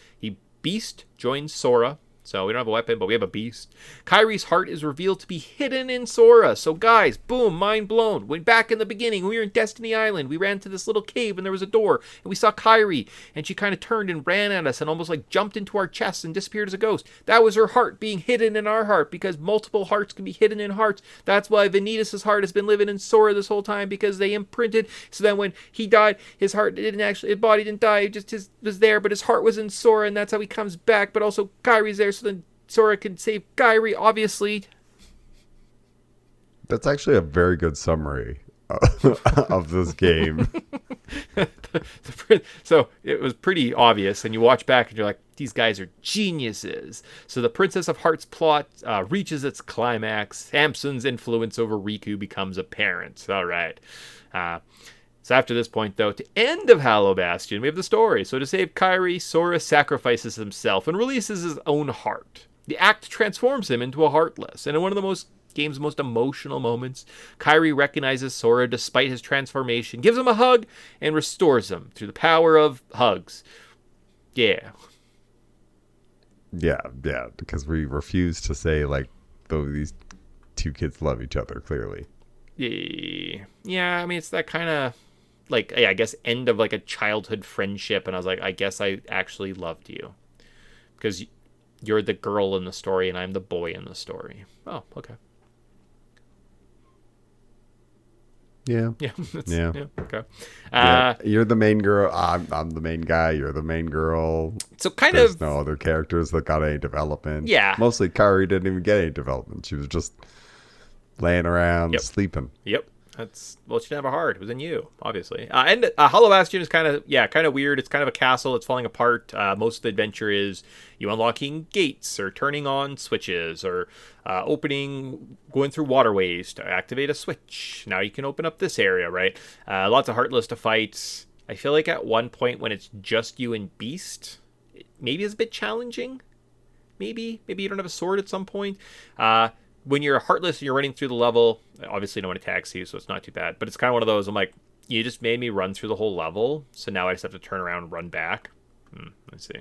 Beast joins Sora. So we don't have a weapon, but we have a beast. Kairi's heart is revealed to be hidden in Sora. So guys, boom, mind blown. When back in the beginning, we were in Destiny Island. We ran to this little cave and there was a door. And we saw Kairi. And she kind of turned and ran at us and almost like jumped into our chests and disappeared as a ghost. That was her heart being hidden in our heart, because multiple hearts can be hidden in hearts. That's why Vanitas' heart has been living in Sora this whole time, because they imprinted. So then when he died, his body didn't die. It just was there, but his heart was in Sora, and that's how he comes back. But also Kairi's there, so then Sora can save Kairi, obviously. That's actually a very good summary of this game. So it was pretty obvious, and you watch back and you're like, these guys are geniuses. So the Princess of Hearts plot reaches its climax. Samson's influence over Riku becomes apparent. All right. So after this point, though, to end of Hollow Bastion, we have the story. So to save Kairi, Sora sacrifices himself and releases his own heart. The act transforms him into a Heartless. And in one of the game's most emotional moments, Kairi recognizes Sora despite his transformation, gives him a hug, and restores him through the power of hugs. Yeah. Yeah, because we refuse to say, like, though these two kids love each other, clearly. Yeah, I mean, it's that kind of, like, I guess, end of, like, a childhood friendship, and I was like, I guess I actually loved you. Because you're the girl in the story, and I'm the boy in the story. Oh, okay. Yeah. Okay. You're the main girl. I'm the main guy. You're the main girl. So kind There's of no other characters that got any development. Yeah. Mostly Kairi didn't even get any development. She was just laying around sleeping. Yep. Well, she didn't have a heart. It was in you, obviously. And Hollow Bastion is kind of weird. It's kind of a castle. It's falling apart. Most of the adventure is you unlocking gates or turning on switches or going through waterways to activate a switch. Now you can open up this area, right? Lots of heartless to fight. I feel like at one point when it's just you and Beast, maybe it's a bit challenging. Maybe you don't have a sword at some point. When you're heartless and you're running through the level, obviously no one attacks you, so it's not too bad. But it's kind of one of those, I'm like, you just made me run through the whole level, so now I just have to turn around and run back. Let's see.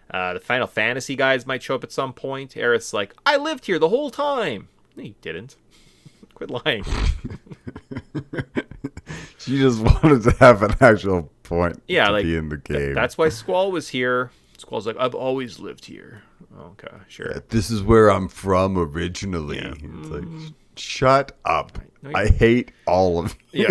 The Final Fantasy guys might show up at some point. Aerith's like, I lived here the whole time. No, you didn't. Quit lying. She just wanted to have an actual point to be in the game. That's why Squall was here. Squall's like, I've always lived here. Okay, sure. Yeah, this is where I'm from originally. Yeah. It's like, shut up. No, I hate all of you.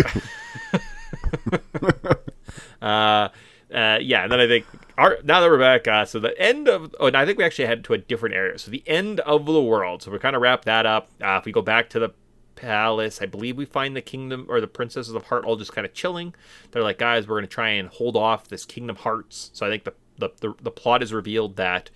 Yeah. And then I think, now that we're back, so the end of, and I think we actually head to a different area. So the end of the world. So we kind of wrap that up. If we go back to the palace, I believe we find the kingdom or the princesses of Heart all just kind of chilling. They're like, guys, we're going to try and hold off this Kingdom Hearts. So I think the plot is revealed that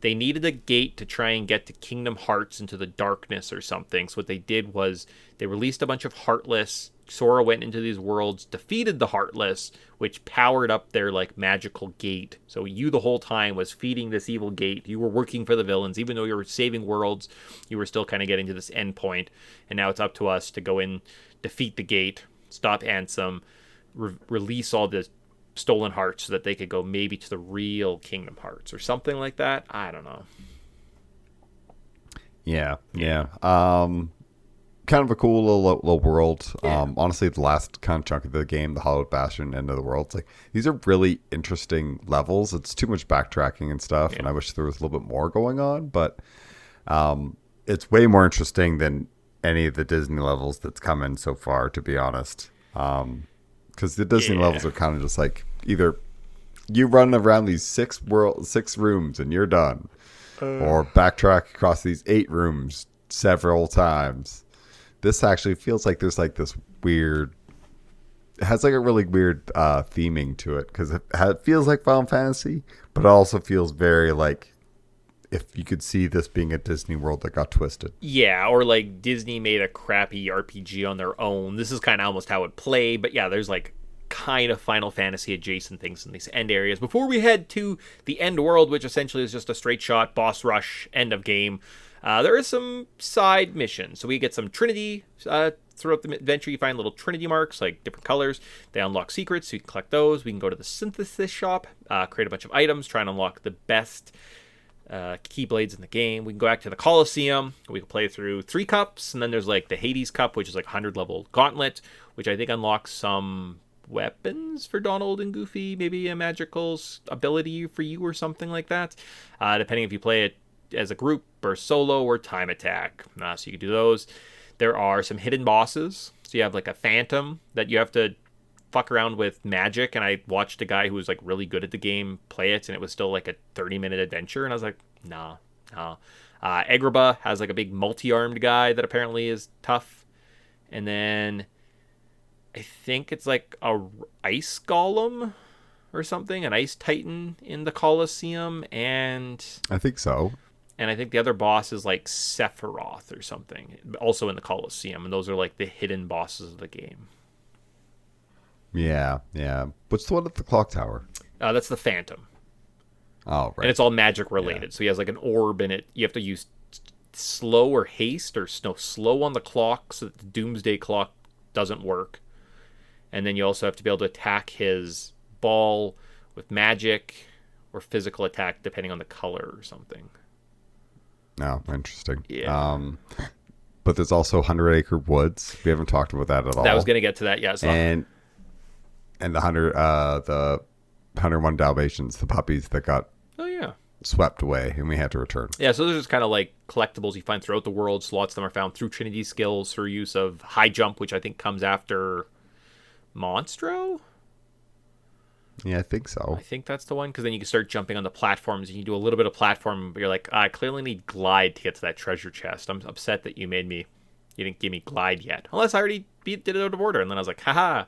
they needed a gate to try and get to Kingdom Hearts into the darkness or something. So what they did was they released a bunch of Heartless. Sora went into these worlds, defeated the Heartless, which powered up their like magical gate. So you the whole time was feeding this evil gate. You were working for the villains. Even though you were saving worlds, you were still kind of getting to this end point. And now it's up to us to go in, defeat the gate, stop Ansem, release all the stolen hearts so that they could go maybe to the real Kingdom Hearts or something like that. I don't know. Yeah. Kind of a cool little world. Yeah. Honestly, the last kind of chunk of the game, the Hollowed Bastion, end of the world, it's like these are really interesting levels. It's too much backtracking and stuff, and I wish there was a little bit more going on, but it's way more interesting than any of the Disney levels that's come in so far, to be honest. Because the Disney levels are kind of just like either you run around these six rooms and you're done, or backtrack across these 8 rooms several times. This actually feels like there's like this weird, it has like a really weird theming to it, because it feels like Final Fantasy, but it also feels very like if you could see this being a Disney world that got twisted. Yeah, or like Disney made a crappy RPG on their own. This is kind of almost how it played, but yeah, there's like kind of Final Fantasy adjacent things in these end areas. Before we head to the end world, which essentially is just a straight shot boss rush end of game, there are some side missions. So we get some Trinity throughout the adventure. You find little Trinity marks, like different colors. They unlock secrets, so you can collect those. We can go to the synthesis shop, create a bunch of items, try and unlock the best Keyblades in the game. We can go back to the Coliseum. We can play through 3 cups, and then there's like the Hades Cup, which is like 100 level gauntlet, which I think unlocks some weapons for Donald and Goofy, maybe a magical ability for you or something like that, depending if you play it as a group or solo or time attack. So you can do those. There are some hidden bosses. So you have like a phantom that you have to fuck around with magic, and I watched a guy who was like really good at the game play it, and it was still like a 30-minute adventure, and I was like, nah. Agrabah has like a big multi-armed guy that apparently is tough, and then I think it's like a ice golem or something, an ice titan in the Colosseum, and I think so. And I think the other boss is like Sephiroth or something, also in the Colosseum, and those are like the hidden bosses of the game. Yeah. What's the one at the clock tower? That's the Phantom. Oh, right. And it's all magic related. Yeah. So he has like an orb in it. You have to use slow or haste, or slow on the clock so that the Doomsday clock doesn't work. And then you also have to be able to attack his ball with magic or physical attack, depending on the color or something. Oh, interesting. Yeah. But there's also 100 Acre Woods. We haven't talked about that at all. I was going to get to that, yeah. So. And the 101 Dalmatians, the puppies that got swept away, and we had to return. Yeah, so there's just kind of like collectibles you find throughout the world. So lots of them are found through Trinity skills, through use of high jump, which I think comes after Monstro? Yeah, I think so. I think that's the one, because then you can start jumping on the platforms, and you do a little bit of platform, but you're like, I clearly need glide to get to that treasure chest. I'm upset that you didn't give me glide yet. Unless I already did it out of order. And then I was like, haha.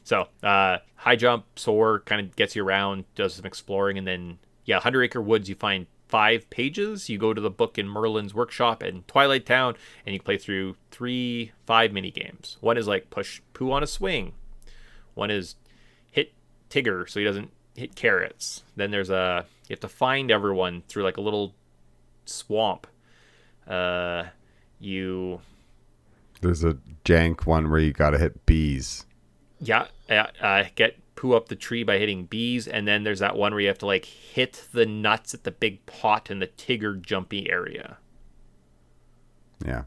So high jump, soar, kind of gets you around, does some exploring, and then 100 Acre Woods, you find 5 pages. You go to the book in Merlin's workshop in Twilight Town, and you play through 5 mini games. One is like push Pooh on a swing. One is hit Tigger so he doesn't hit carrots. Then there's you have to find everyone through like a little swamp. There's a jank one where you gotta hit bees. Get Pooh up the tree by hitting bees, and then there's that one where you have to like hit the nuts at the big pot in the Tigger jumpy area. Yeah.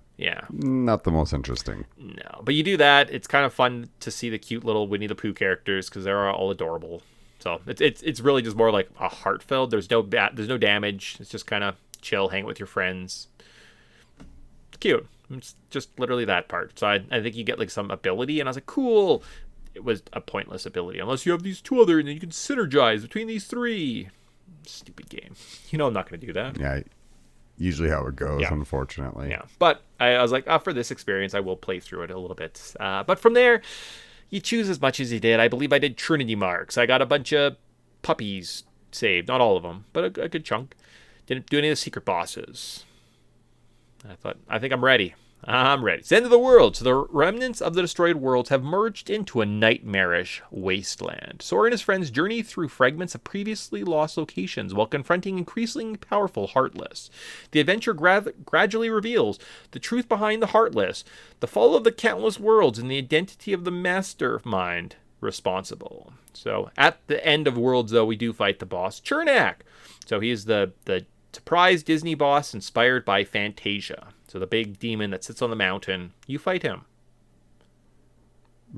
Not the most interesting. No, but you do that. It's kind of fun to see the cute little Winnie the Pooh characters because they're all adorable. So it's really just more like a heartfelt. There's no damage. It's just kind of chill, hang with your friends. Cute. It's just literally that part. So I think you get like some ability, and I was like, cool. It was a pointless ability unless you have these 2 other, and then you can synergize between these 3. Stupid game. I'm not going to do that. Yeah, usually how it goes, unfortunately. Yeah, but I was like, for this experience, I will play through it a little bit. But from there, you choose as much as you did. I believe I did Trinity Marks. I got a bunch of puppies saved. Not all of them, but a good chunk. Didn't do any of the secret bosses. I think I'm ready. I'm ready. It's the end of the world, so the remnants of the destroyed worlds have merged into a nightmarish wasteland. Sora and his friends journey through fragments of previously lost locations while confronting increasingly powerful Heartless. The adventure gradually reveals the truth behind the Heartless, the fall of the countless worlds, and the identity of the mastermind responsible. So at the end of Worlds, though, we do fight the boss, Chernak. So he is the surprise Disney boss inspired by Fantasia. So the big demon that sits on the mountain, you fight him.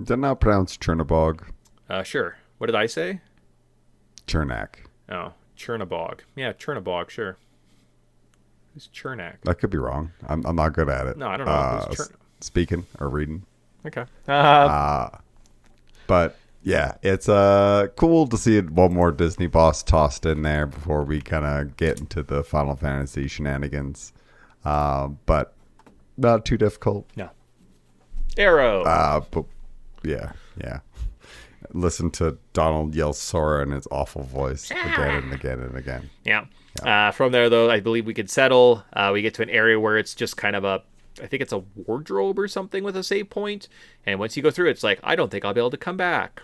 Did not pronounce Chernabog. Sure. What did I say? Chernak. Oh, Chernabog. Yeah, Chernabog, sure. Who's Chernak? That could be wrong. I'm not good at it. No, I don't know. Speaking or reading. Okay. But yeah, it's cool to see one more Disney boss tossed in there before we kind of get into the Final Fantasy shenanigans. But not too difficult. No. Arrow. But yeah. Listen to Donald yell Sora in his awful voice again and again and again. Yeah. From there, though, I believe we could settle. We get to an area where it's just kind of I think it's a wardrobe or something with a save point. And once you go through, it's like, I don't think I'll be able to come back.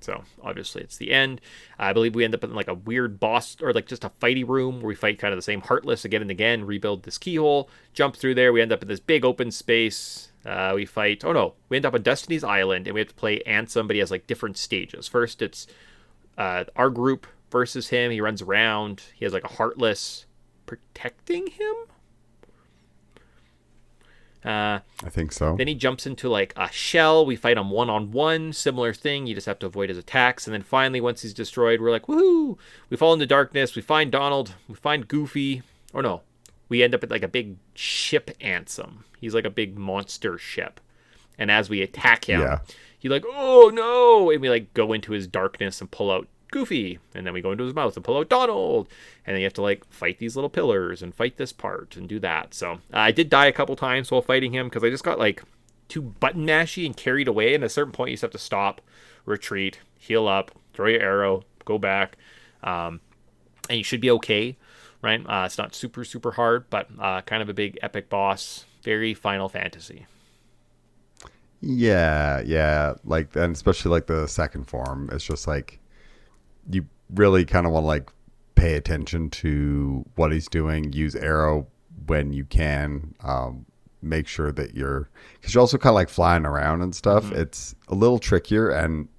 So obviously it's the end. I believe we end up in like a weird boss or like just a fighty room where we fight kind of the same Heartless again and again, rebuild this keyhole, jump through there. We end up in this big open space. We end up on Destiny's Island, and we have to play Ansem, but he has like different stages. First, it's our group versus him. He runs around. He has like a Heartless protecting him. I think so. Then he jumps into like a shell. We fight him one-on-one. Similar thing. You just have to avoid his attacks. And then finally, once he's destroyed, we're like, woohoo! We fall into darkness. We find Donald. We find Goofy. Or no, we end up at like a big ship Ansem. He's like a big monster ship. And as we attack him, he's like, oh no! And we like go into his darkness and pull out Goofy, and then we go into his mouth and pull out Donald, and then you have to like fight these little pillars and fight this part and do that. So I did die a couple times while fighting him because I just got like too button mashy and carried away, and at a certain point you just have to stop, retreat, heal up, throw your arrow, go back, and you should be okay, right? It's not super hard, but kind of a big epic boss, very Final Fantasy. Yeah, like, and especially like the second form, it's just like you really kind of want to like pay attention to what he's doing, use arrow when you can, make sure that because you're also kind of like flying around and stuff. Mm-hmm. It's a little trickier, and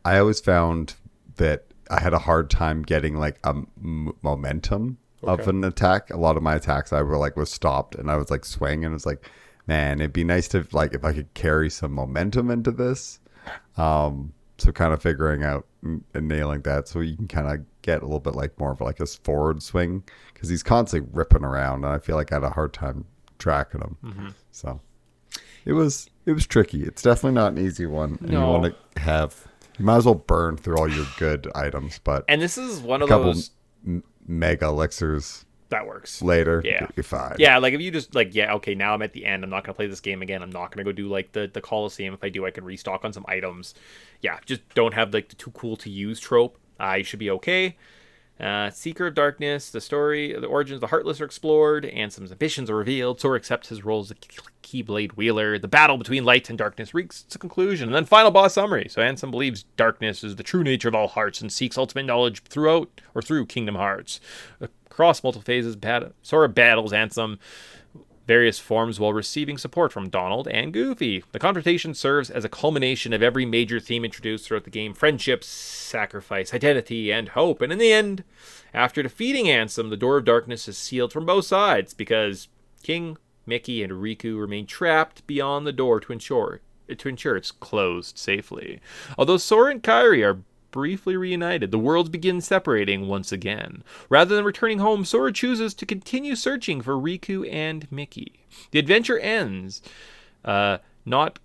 I always found that I had a hard time getting like a momentum of an attack. A lot of my attacks was stopped, and I was like swinging, and it was like, man, it'd be nice to like if I could carry some momentum into this. So kind of figuring out and nailing that so you can kind of get a little bit like more of like a forward swing, because he's constantly ripping around, and I feel like I had a hard time tracking him. Mm-hmm. So it was tricky. It's definitely not an easy one. And you want to you might as well burn through all your good items, but and this is one of those mega elixirs That works. later, Yeah. you're fine. Yeah, like if you just like, yeah, okay, now I'm at the end. I'm not gonna play this game again. I'm not gonna go do like the Coliseum. If I do, I can restock on some items. Yeah, just don't have like the too cool to use trope. You should be okay. Seeker of Darkness, the story, the origins of the Heartless are explored, Ansem's ambitions are revealed. Sora accepts his role as a Keyblade wielder. The battle between light and darkness reaches its conclusion. And then final boss summary. So Ansem believes darkness is the true nature of all hearts and seeks ultimate knowledge through Kingdom Hearts. Across multiple phases, Sora battles Ansem various forms while receiving support from Donald and Goofy. The confrontation serves as a culmination of every major theme introduced throughout the game: friendship, sacrifice, identity, and hope. And in the end, after defeating Ansem, the door of darkness is sealed from both sides because King, Mickey, and Riku remain trapped beyond the door to ensure it's closed safely. Although Sora and Kairi are briefly reunited, the worlds begin separating once again. Rather than returning home, Sora chooses to continue searching for Riku and Mickey. The adventure ends not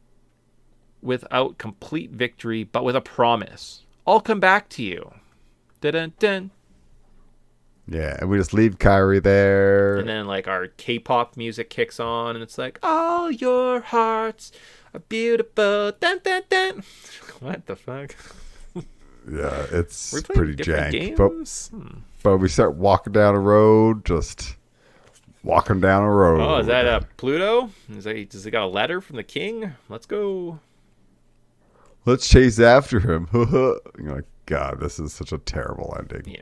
without complete victory, but with a promise. I'll come back to you. Dun-dun-dun. Yeah, and we just leave Kyrie there. And then like our K-pop music kicks on, and it's like, all your hearts are beautiful. Dun, dun, dun. What the fuck? Yeah, it's We're playing pretty different jank. games? But we start walking down a road, just walking down a road. Oh, is that Pluto? Does he got a letter from the king? Let's go. Let's chase after him. You're like, God, this is such a terrible ending.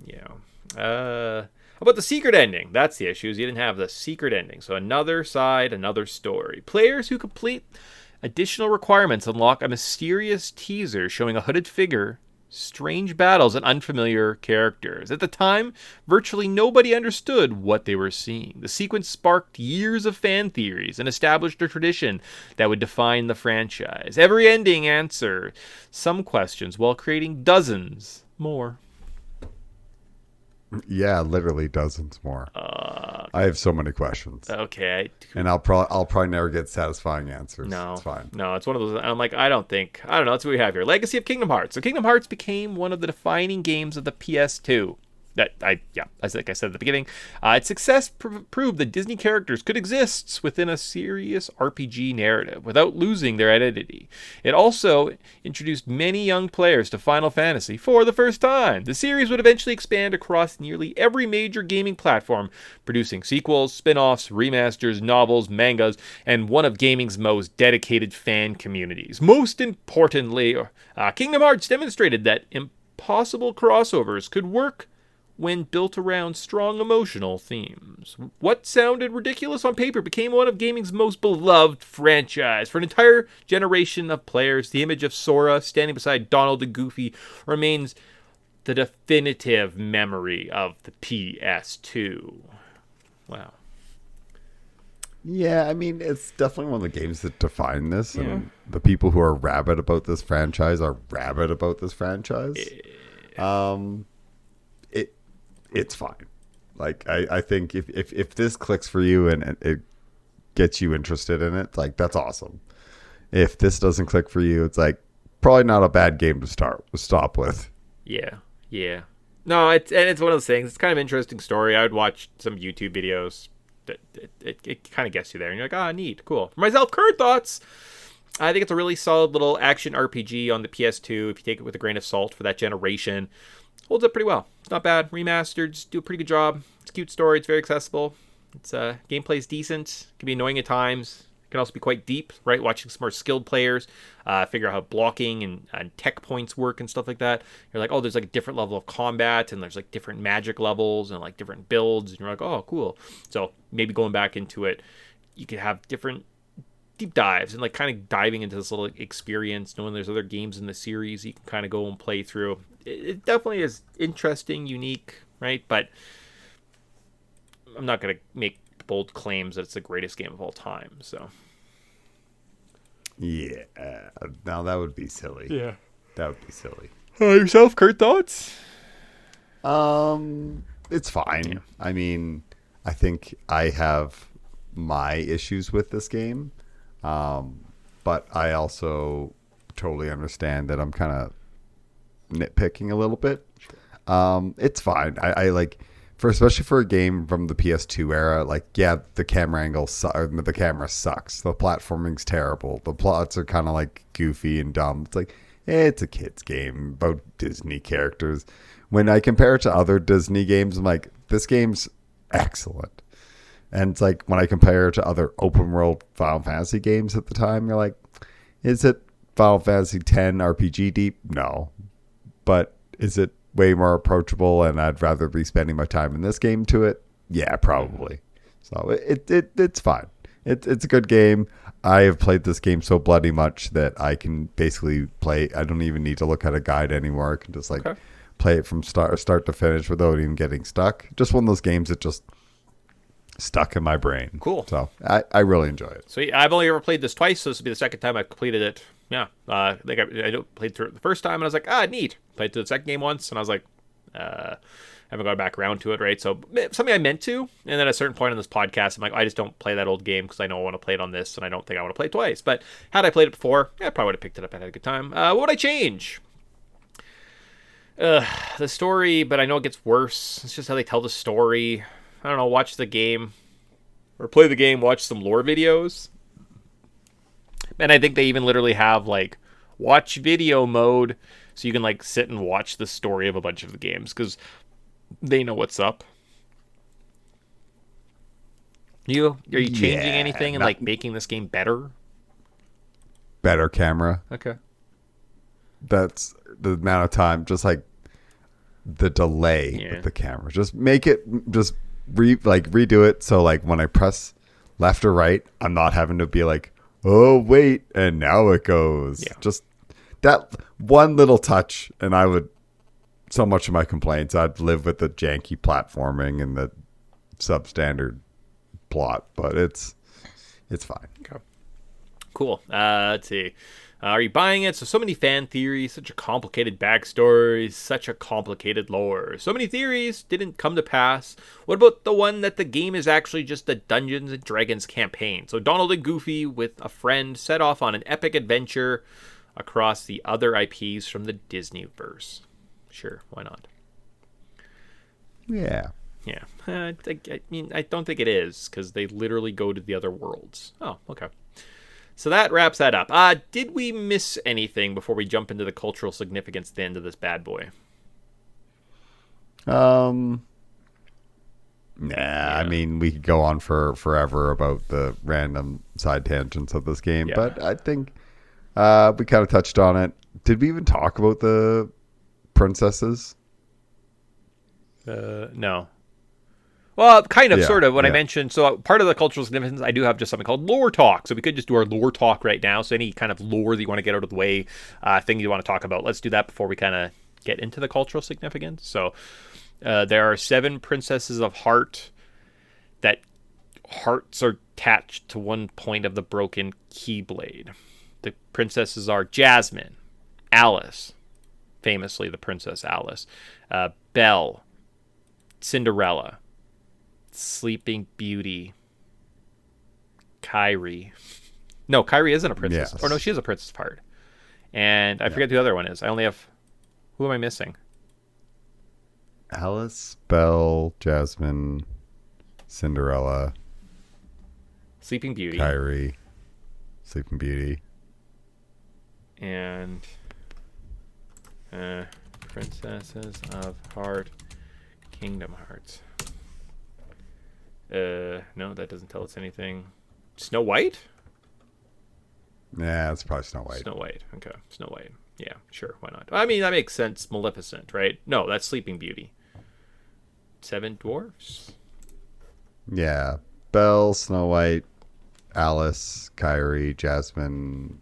Yeah. How about the secret ending? That's the issue. Is you didn't have the secret ending. So another side, another story. Players who complete additional requirements unlock a mysterious teaser showing a hooded figure, strange battles, and unfamiliar characters. At the time, virtually nobody understood what they were seeing. The sequence sparked years of fan theories and established a tradition that would define the franchise. Every ending answered some questions while creating dozens more. Yeah, literally dozens more. I have so many questions. Okay. And I'll probably never get satisfying answers. No, it's fine. No, it's one of those. I'm like, I don't know. That's what we have here. Legacy of Kingdom Hearts. So Kingdom Hearts became one of the defining games of the PS2. As like I said at the beginning, its success proved that Disney characters could exist within a serious RPG narrative without losing their identity. It also introduced many young players to Final Fantasy for the first time. The series would eventually expand across nearly every major gaming platform, producing sequels, spin-offs, remasters, novels, mangas, and one of gaming's most dedicated fan communities. Most importantly, Kingdom Hearts demonstrated that impossible crossovers could work when built around strong emotional themes. What sounded ridiculous on paper became one of gaming's most beloved franchise. For an entire generation of players, the image of Sora standing beside Donald and Goofy remains the definitive memory of the PS2. Wow. Yeah, I mean, it's definitely one of the games that define this. Yeah. And the people who are rabid about this franchise are rabid about this franchise. It's fine. Like, I think if this clicks for you and it gets you interested in it, like, that's awesome. If this doesn't click for you, it's like probably not a bad game to stop with. Yeah. No, it's one of those things. It's kind of an interesting story. I would watch some YouTube videos. It kind of gets you there, and you're like, neat, cool. For myself, current thoughts. I think it's a really solid little action RPG on the PS2. If you take it with a grain of salt for that generation, holds up pretty well. It's not bad. Remastered, just do a pretty good job. It's a cute story. It's very accessible. It's gameplay's decent. It can be annoying at times. It can also be quite deep, right? Watching some more skilled players figure out how blocking and tech points work and stuff like that. You're like, there's like a different level of combat, and there's like different magic levels and like different builds, and you're like, oh, cool. So maybe going back into it, you could have different deep dives and like kind of diving into this little experience, knowing there's other games in the series you can kind of go and play through. It definitely is interesting, unique, right? But I'm not going to make bold claims that it's the greatest game of all time. So yeah, now that would be silly. Yeah, that would be silly. Yourself, Kurt, thoughts? It's fine. Yeah. I mean, I think I have my issues with this game, but I also totally understand that I'm kind of nitpicking a little bit. It's fine. I like, for especially for a game from the PS2 era, like yeah, the camera angle, the camera sucks. The platforming's terrible. The plots are kind of like goofy and dumb. It's like it's a kids game about Disney characters. When I compare it to other Disney games, I'm like, this game's excellent. And it's like when I compare it to other open world Final Fantasy games at the time, you're like, is it Final Fantasy X RPG deep? No. But is it way more approachable and I'd rather be spending my time in this game to it? Yeah, probably. So it's fine. It's a good game. I have played this game so bloody much that I can basically play. I don't even need to look at a guide anymore. I can just like play it from start to finish without even getting stuck. Just one of those games that just stuck in my brain. Cool. So I really enjoy it. So I've only ever played this twice, so this will be the second time I've completed it. Yeah. I played through it the first time, and I was like, neat. Played through the second game once, and I was like, haven't got back around to it, right? So something I meant to, and then at a certain point in this podcast, I'm like, I just don't play that old game because I know I want to play it on this, and I don't think I want to play it twice. But had I played it before, I probably would have picked it up and had a good time. What would I change? The story, but I know it gets worse. It's just how they tell the story. I don't know, watch the game. Or play the game, watch some lore videos. And I think they even literally have, like, watch video mode, so you can, like, sit and watch the story of a bunch of the games, because they know what's up. Are you changing anything and, like, making this game better? Better camera. Okay. That's the amount of time, just, like, the delay with the camera. Just make it, just redo it, so, like, when I press left or right, I'm not having to be like, oh, wait, and now it goes. Yeah. Just that one little touch, and I would, so much of my complaints, I'd live with the janky platforming and the substandard plot, but it's fine. Okay. Cool. Let's see. Are you buying it? So many fan theories, such a complicated backstory, such a complicated lore. So many theories didn't come to pass. What about the one that the game is actually just a Dungeons and Dragons campaign? So Donald and Goofy with a friend set off on an epic adventure across the other IPs from the Disneyverse. Sure, why not? Yeah. Yeah. I mean, I don't think it is, because they literally go to the other worlds. Oh, okay. So that wraps that up. Did we miss anything before we jump into the cultural significance at the end of this bad boy? Nah, yeah. I mean, we could go on for forever about the random side tangents of this game, but I think we kind of touched on it. Did we even talk about the princesses? No. Well, kind of, sort of, when I mentioned, so part of the cultural significance, I do have just something called lore talk. So we could just do our lore talk right now. So any kind of lore that you want to get out of the way, thing you want to talk about, let's do that before we kind of get into the cultural significance. So there are 7 princesses of heart that hearts are attached to one point of the broken keyblade. The princesses are Jasmine, Alice, famously the Princess Alice, Belle, Cinderella, Sleeping Beauty, Kyrie. No, Kyrie isn't a princess. Yes. Or no, she is a princess part. And I forget who the other one is. I only have... Who am I missing? Alice, Belle, Jasmine, Cinderella, Sleeping Beauty, Kyrie, Sleeping Beauty, and Princesses of Heart, Kingdom Hearts. No, that doesn't tell us anything. Snow White? Yeah, it's probably Snow White. Snow White. Okay, Snow White. Yeah, sure, why not? I mean, that makes sense. Maleficent, right? No, that's Sleeping Beauty. 7 dwarfs? Yeah. Belle, Snow White, Alice, Kyrie, Jasmine.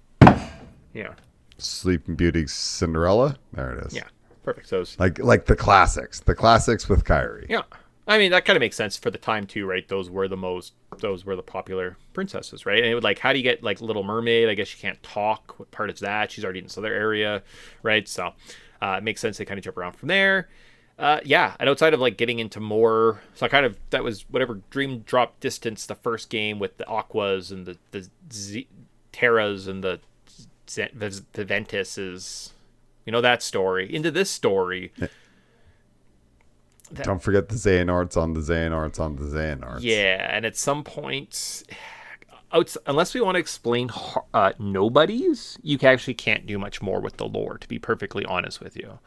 Yeah. Sleeping Beauty, Cinderella. There it is. Yeah, perfect. So like the classics. The classics with Kyrie. Yeah. I mean, that kind of makes sense for the time too, right? Those were the popular princesses, right? And it would, like, how do you get, like, Little Mermaid? I guess she can't talk. What part is that? She's already in this other area, right? So it makes sense they kind of jump around from there. Yeah, and outside of, like, getting into more, so that was whatever Dream Drop Distance, the first game with the Aquas and the Terras and the Ventises, that story. Into this story. Don't forget the Xehanorts on the Xehanorts on the Xehanorts. Yeah, and at some point, unless we want to explain nobodies, you actually can't do much more with the lore, to be perfectly honest with you.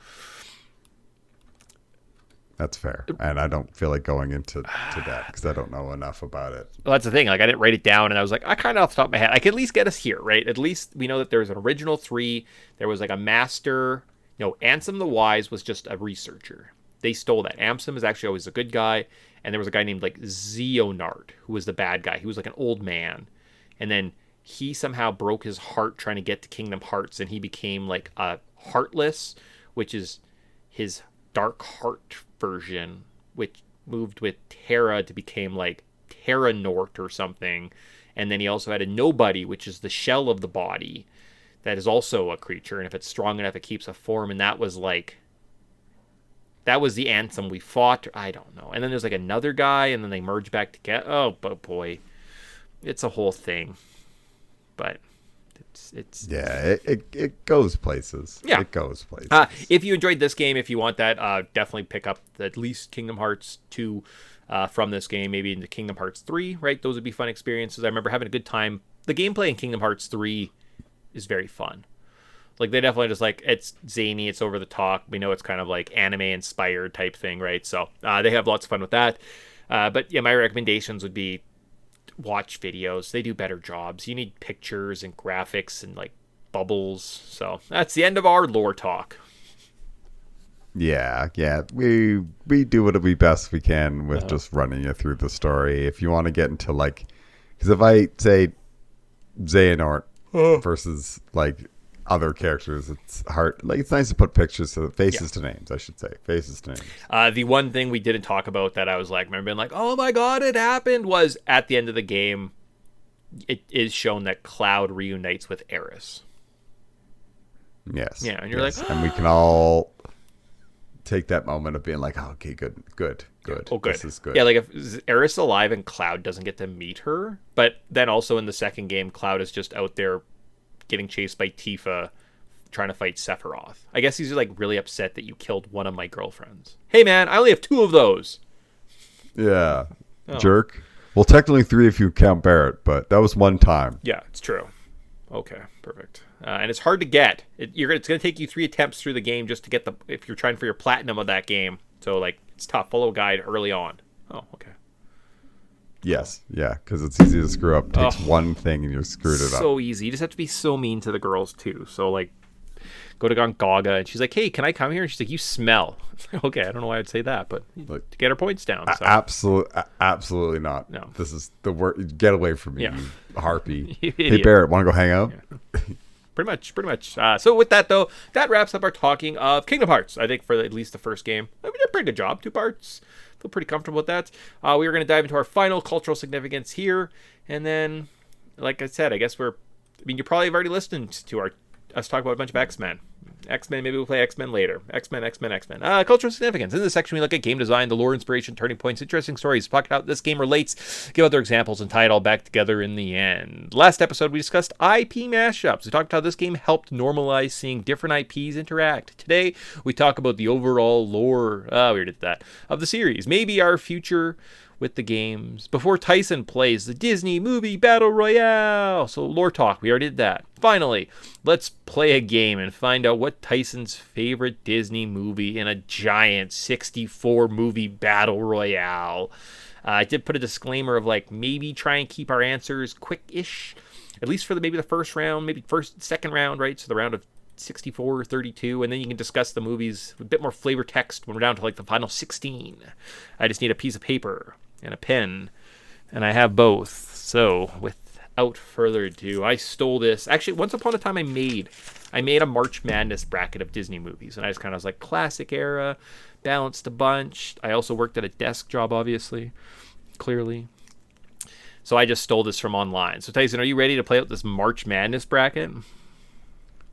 That's fair. And I don't feel like going into that because I don't know enough about it. Well, that's the thing. Like, I didn't write it down, and I was like, I kind of off the top of my head, I can at least get us here, right? At least we know that there's an original 3. There was like a master. Ansem the Wise was just a researcher. They stole that. Ansem is actually always a good guy, and there was a guy named like Xehanort who was the bad guy. He was like an old man, and then he somehow broke his heart trying to get to Kingdom Hearts, and he became like a Heartless, which is his Dark Heart version, which moved with Terra to become like Terra Nort or something. And then he also had a Nobody, which is the shell of the body that is also a creature, and if it's strong enough it keeps a form, and that was the Ansem we fought. I don't know. And then there's like another guy, and then they merge back together. Oh boy, it's a whole thing. But it's it goes places. Yeah, it goes places. If you enjoyed this game, if you want that, definitely pick up at least Kingdom Hearts 2 from this game, maybe into Kingdom Hearts 3, right? Those would be fun experiences. I remember having a good time. The gameplay in Kingdom Hearts 3 is very fun. Like, they definitely just, like, it's zany, it's over the top. We know it's kind of like anime inspired type thing, right? So they have lots of fun with that. But yeah, my recommendations would be watch videos. They do better jobs. You need pictures and graphics and like bubbles. So that's the end of our lore talk. Yeah. We do what we best we can with just running you through the story. If you want to get into like, because if I say Xehanort versus like other characters, it's hard. Like, it's nice to put pictures to faces to names. I should say faces to names. The one thing we didn't talk about that I was like, remember being like, oh my god, it happened, was at the end of the game, it is shown that Cloud reunites with Aeris. Yes. Yeah, and you're like, and we can all take that moment of being like, oh, okay, good. Oh, good. This is good. Yeah, like if Aeris is alive and Cloud doesn't get to meet her, but then also in the second game, Cloud is just out there getting chased by Tifa trying to fight Sephiroth. I guess he's like really upset that you killed one of my girlfriends. Hey man, I only have 2 of those. Yeah. Oh. Jerk. Well, technically 3 if you count Barrett, but that was one time. Yeah, it's true. Okay, perfect. And it's hard to get. It's going to take you 3 attempts through the game just to get if you're trying for your platinum of that game. So like, it's tough. Follow a guide early on. Oh, okay. Yes, yeah, because it's easy to screw up. It takes one thing and you're screwed it up. So easy. You just have to be so mean to the girls too. So like, go to Gongaga and she's like, "Hey, can I come here?" And she's like, "You smell." Okay, I don't know why I'd say that, but to get her points down. So. Absolutely not. No, this is the word. Get away from me, you harpy. Hey Barrett, want to go hang out? Yeah. Pretty much. So with that though, that wraps up our talking of Kingdom Hearts. I think for at least the first game, we did a pretty good job. 2 parts. Feel pretty comfortable with that. We are going to dive into our final cultural significance here, and then, like I said, I guess you probably have already listened to us talk about a bunch of X-Men. X-Men, maybe we'll play X-Men later. X-Men. Cultural significance. In this section, we look at game design, the lore, inspiration, turning points, interesting stories, talk about how this game relates, give other examples, and tie it all back together in the end. Last episode, we discussed IP mashups. We talked about how this game helped normalize seeing different IPs interact. Today, we talk about the overall lore, we already did that, of the series. Maybe our future with the games before Tyson plays the Disney movie Battle Royale. So lore talk, we already did that. Finally, let's play a game and find out what Tyson's favorite Disney movie in a giant 64 movie Battle Royale. I did put a disclaimer of like maybe try and keep our answers quick-ish, at least for maybe the first round, maybe second round, right? So the round of 64 or 32, and then you can discuss the movies with a bit more flavor text when we're down to like the final 16. I just need a piece of paper and a pen, and I have both. So without further ado, I stole this. Actually, once upon a time I made a March Madness bracket of Disney movies, and I just kind of was like classic era, balanced a bunch. I also worked at a desk job, obviously, clearly. So I just stole this from online. So Tyson, are you ready to play out this March Madness bracket?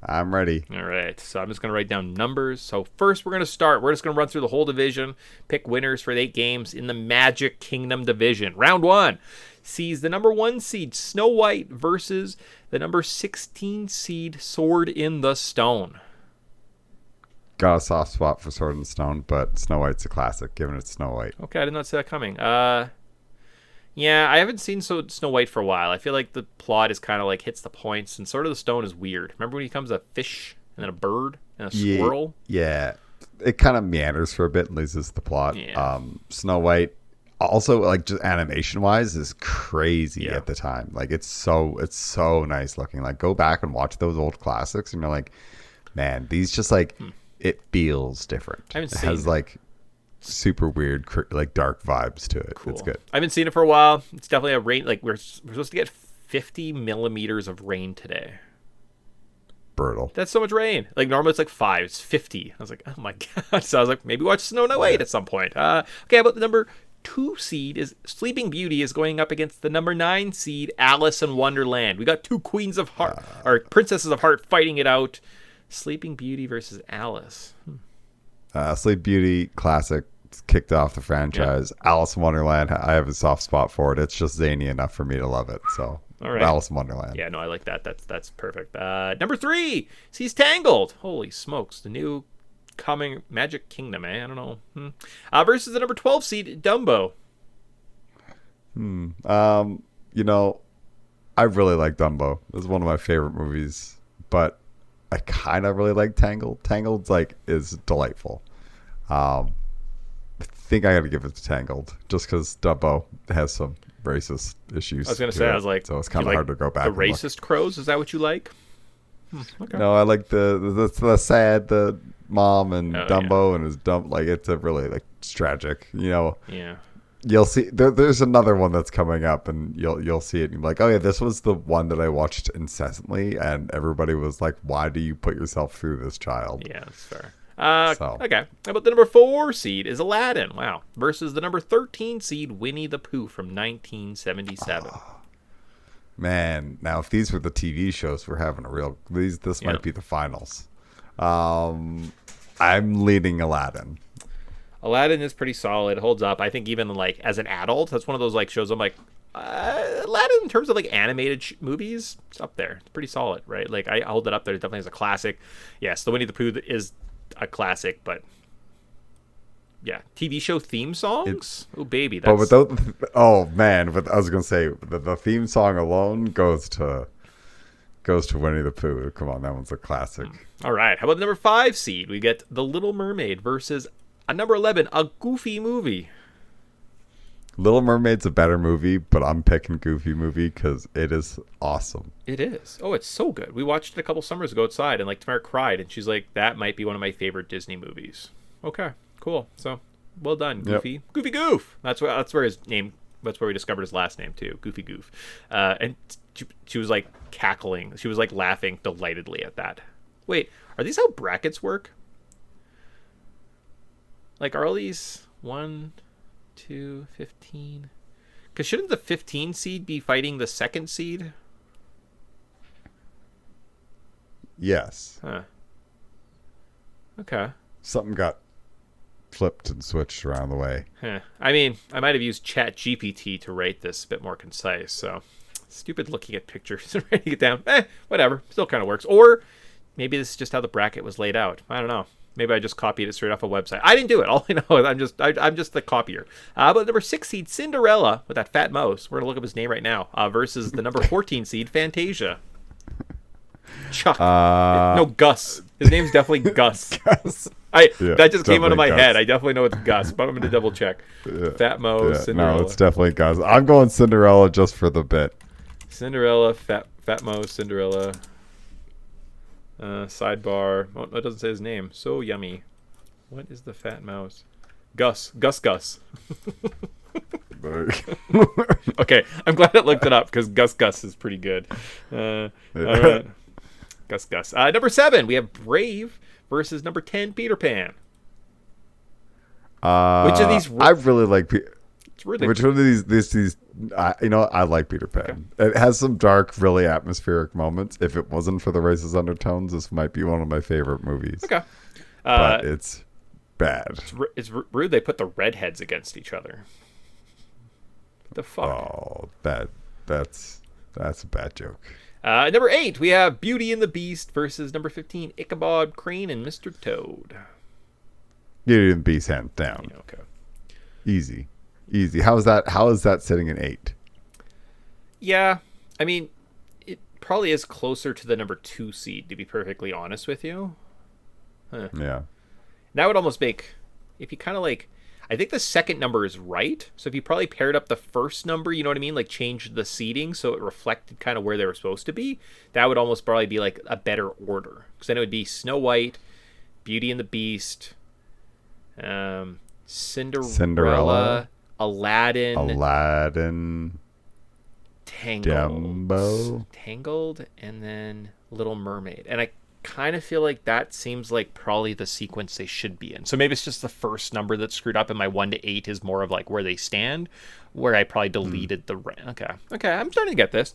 I'm ready. All right, so I'm just going to write down numbers. So first, we're just going to run through the whole division, pick winners for the 8 games in the Magic Kingdom division. Round 1 sees the number 1 seed Snow White versus the number 16 seed Sword in the Stone. got a soft spot for Sword and Stone, but Snow White's a classic, given it's Snow White. Okay, I did not see that coming. Yeah, I haven't seen Snow White for a while. I feel like the plot is kind of like hits the points, and Sword of the Stone is weird. Remember when he becomes a fish and then a bird and a squirrel? Yeah. It kind of meanders for a bit and loses the plot. Yeah. Snow White, also like just animation wise, is crazy at the time. Like it's so nice looking. Like go back and watch those old classics, and you're like, man, these just like it feels different. I haven't it seen has like super weird, like dark vibes to it. Cool. It's good. I haven't seen it for a while. It's definitely a rain. Like we're supposed to get 50 millimeters of rain today. Brutal. That's so much rain. Like normally it's like 5. It's 50. I was like, oh my god. So I was like, maybe watch Snow White at some point. Okay, but the number 2 seed is Sleeping Beauty is going up against the number 9 seed Alice in Wonderland. We got 2 queens of heart or princesses of heart fighting it out. Sleeping Beauty versus Alice. Sleep Beauty classic. Kicked off the franchise. Alice in Wonderland, I have a soft spot for it. It's just zany enough for me to love it. So all right. Alice in Wonderland. Yeah, no, I like that. That's perfect. Number 3 sees Tangled. Holy smokes, the new coming Magic Kingdom, eh? I don't know. Versus the number 12 seed Dumbo. You know, I really like Dumbo. It's one of my favorite movies, but I kind of really like Tangled. Tangled's like is delightful. I think I got to give it to Tangled just because Dumbo has some racist issues. I was gonna say, I was like, so it's kind of hard to go back. The racist crows, is that what you like? Okay. No, I like the sad the mom and Dumbo and his dump. Like it's a really like it's tragic. You know. Yeah. You'll see. There's another one that's coming up, and you'll see it. And you're like, oh yeah, this was the one that I watched incessantly, and everybody was like, why do you put yourself through this, child? Yeah, that's fair. Okay. How about the number 4 seed is Aladdin? Wow. Versus the number 13 seed Winnie the Pooh from 1977. Man, now if these were the TV shows, we're having a real. This might be the finals. I'm leading Aladdin. Aladdin is pretty solid. Holds up. I think even like as an adult, that's one of those like shows. I'm like, Aladdin in terms of like animated movies, it's up there. It's pretty solid, right? Like I hold it up there. It definitely is a classic. Yes, the Winnie the Pooh is a classic, but yeah, TV show theme songs. Oh baby, that's. But without, man! But I was gonna say the theme song alone goes to Winnie the Pooh. Come on, that one's a classic. All right, how about the number 5 seed? We get The Little Mermaid versus a number 11, a Goofy movie. Little Mermaid's a better movie, but I'm picking Goofy movie because it is awesome. It is. Oh, it's so good. We watched it a couple summers ago outside, and like Tamara cried, and she's like, "That might be one of my favorite Disney movies." Okay, cool. So, well done, Goofy. Yep. Goofy Goof. That's where his name. That's where we discovered his last name too, Goofy Goof. And she was like cackling. She was like laughing delightedly at that. Wait, are these how brackets work? Like, are all these 1, 2, 15? Because shouldn't the 15 seed be fighting the 2nd seed? Yes. Huh. Okay. Something got flipped and switched around the way. Huh. I mean, I might have used Chat GPT to rate this a bit more concise, so stupid looking at pictures and writing it down. Whatever. Still kind of works. Or maybe this is just how the bracket was laid out. I don't know. Maybe I just copied it straight off a website. I didn't do it. All I know is I'm just the copier. But number 6 seed Cinderella with that fat mouse. We're gonna look up his name right now. Versus the number 14 seed Fantasia. Chuck. No, Gus. His name's definitely Gus. Gus. That just came out of my Gus. head. I definitely know it's Gus, but I'm gonna double check. Fat mouse. Cinderella. No, it's definitely Gus. I'm going Cinderella just for the bit. Cinderella, fat mouse, Cinderella. Sidebar. Oh, that doesn't say his name. So yummy. What is the fat mouse? Gus. Okay, I'm glad it looked it up because Gus is pretty good. All right. Gus. Number 7, we have Brave versus number 10, Peter Pan. Which of these? I really like. Really Which one of these? I like Peter Pan. Okay. It has some dark, really atmospheric moments. If it wasn't for the racist undertones, this might be one of my favorite movies. Okay, but it's bad. It's rude. They put the redheads against each other. What the fuck? Oh, that's a bad joke. Number 8, we have Beauty and the Beast versus number 15, Ichabod Crane and Mr. Toad. Beauty and the Beast, hands down. Yeah, okay. Easy. How is that sitting in 8? Yeah, I mean, it probably is closer to the number 2 seed, to be perfectly honest with you. Huh. Yeah. That would almost make, if you kind of like, I think the second number is right. So if you probably paired up the first number, you know what I mean? Like changed the seating so it reflected kind of where they were supposed to be. That would almost probably be like a better order. Because then it would be Snow White, Beauty and the Beast, Cinderella, Aladdin, Tangled, and then Little Mermaid. And I kind of feel like that seems like probably the sequence they should be in. So maybe it's just the first number that's screwed up, and my 1 to 8 is more of like where they stand, where I probably deleted the okay, I'm starting to get this.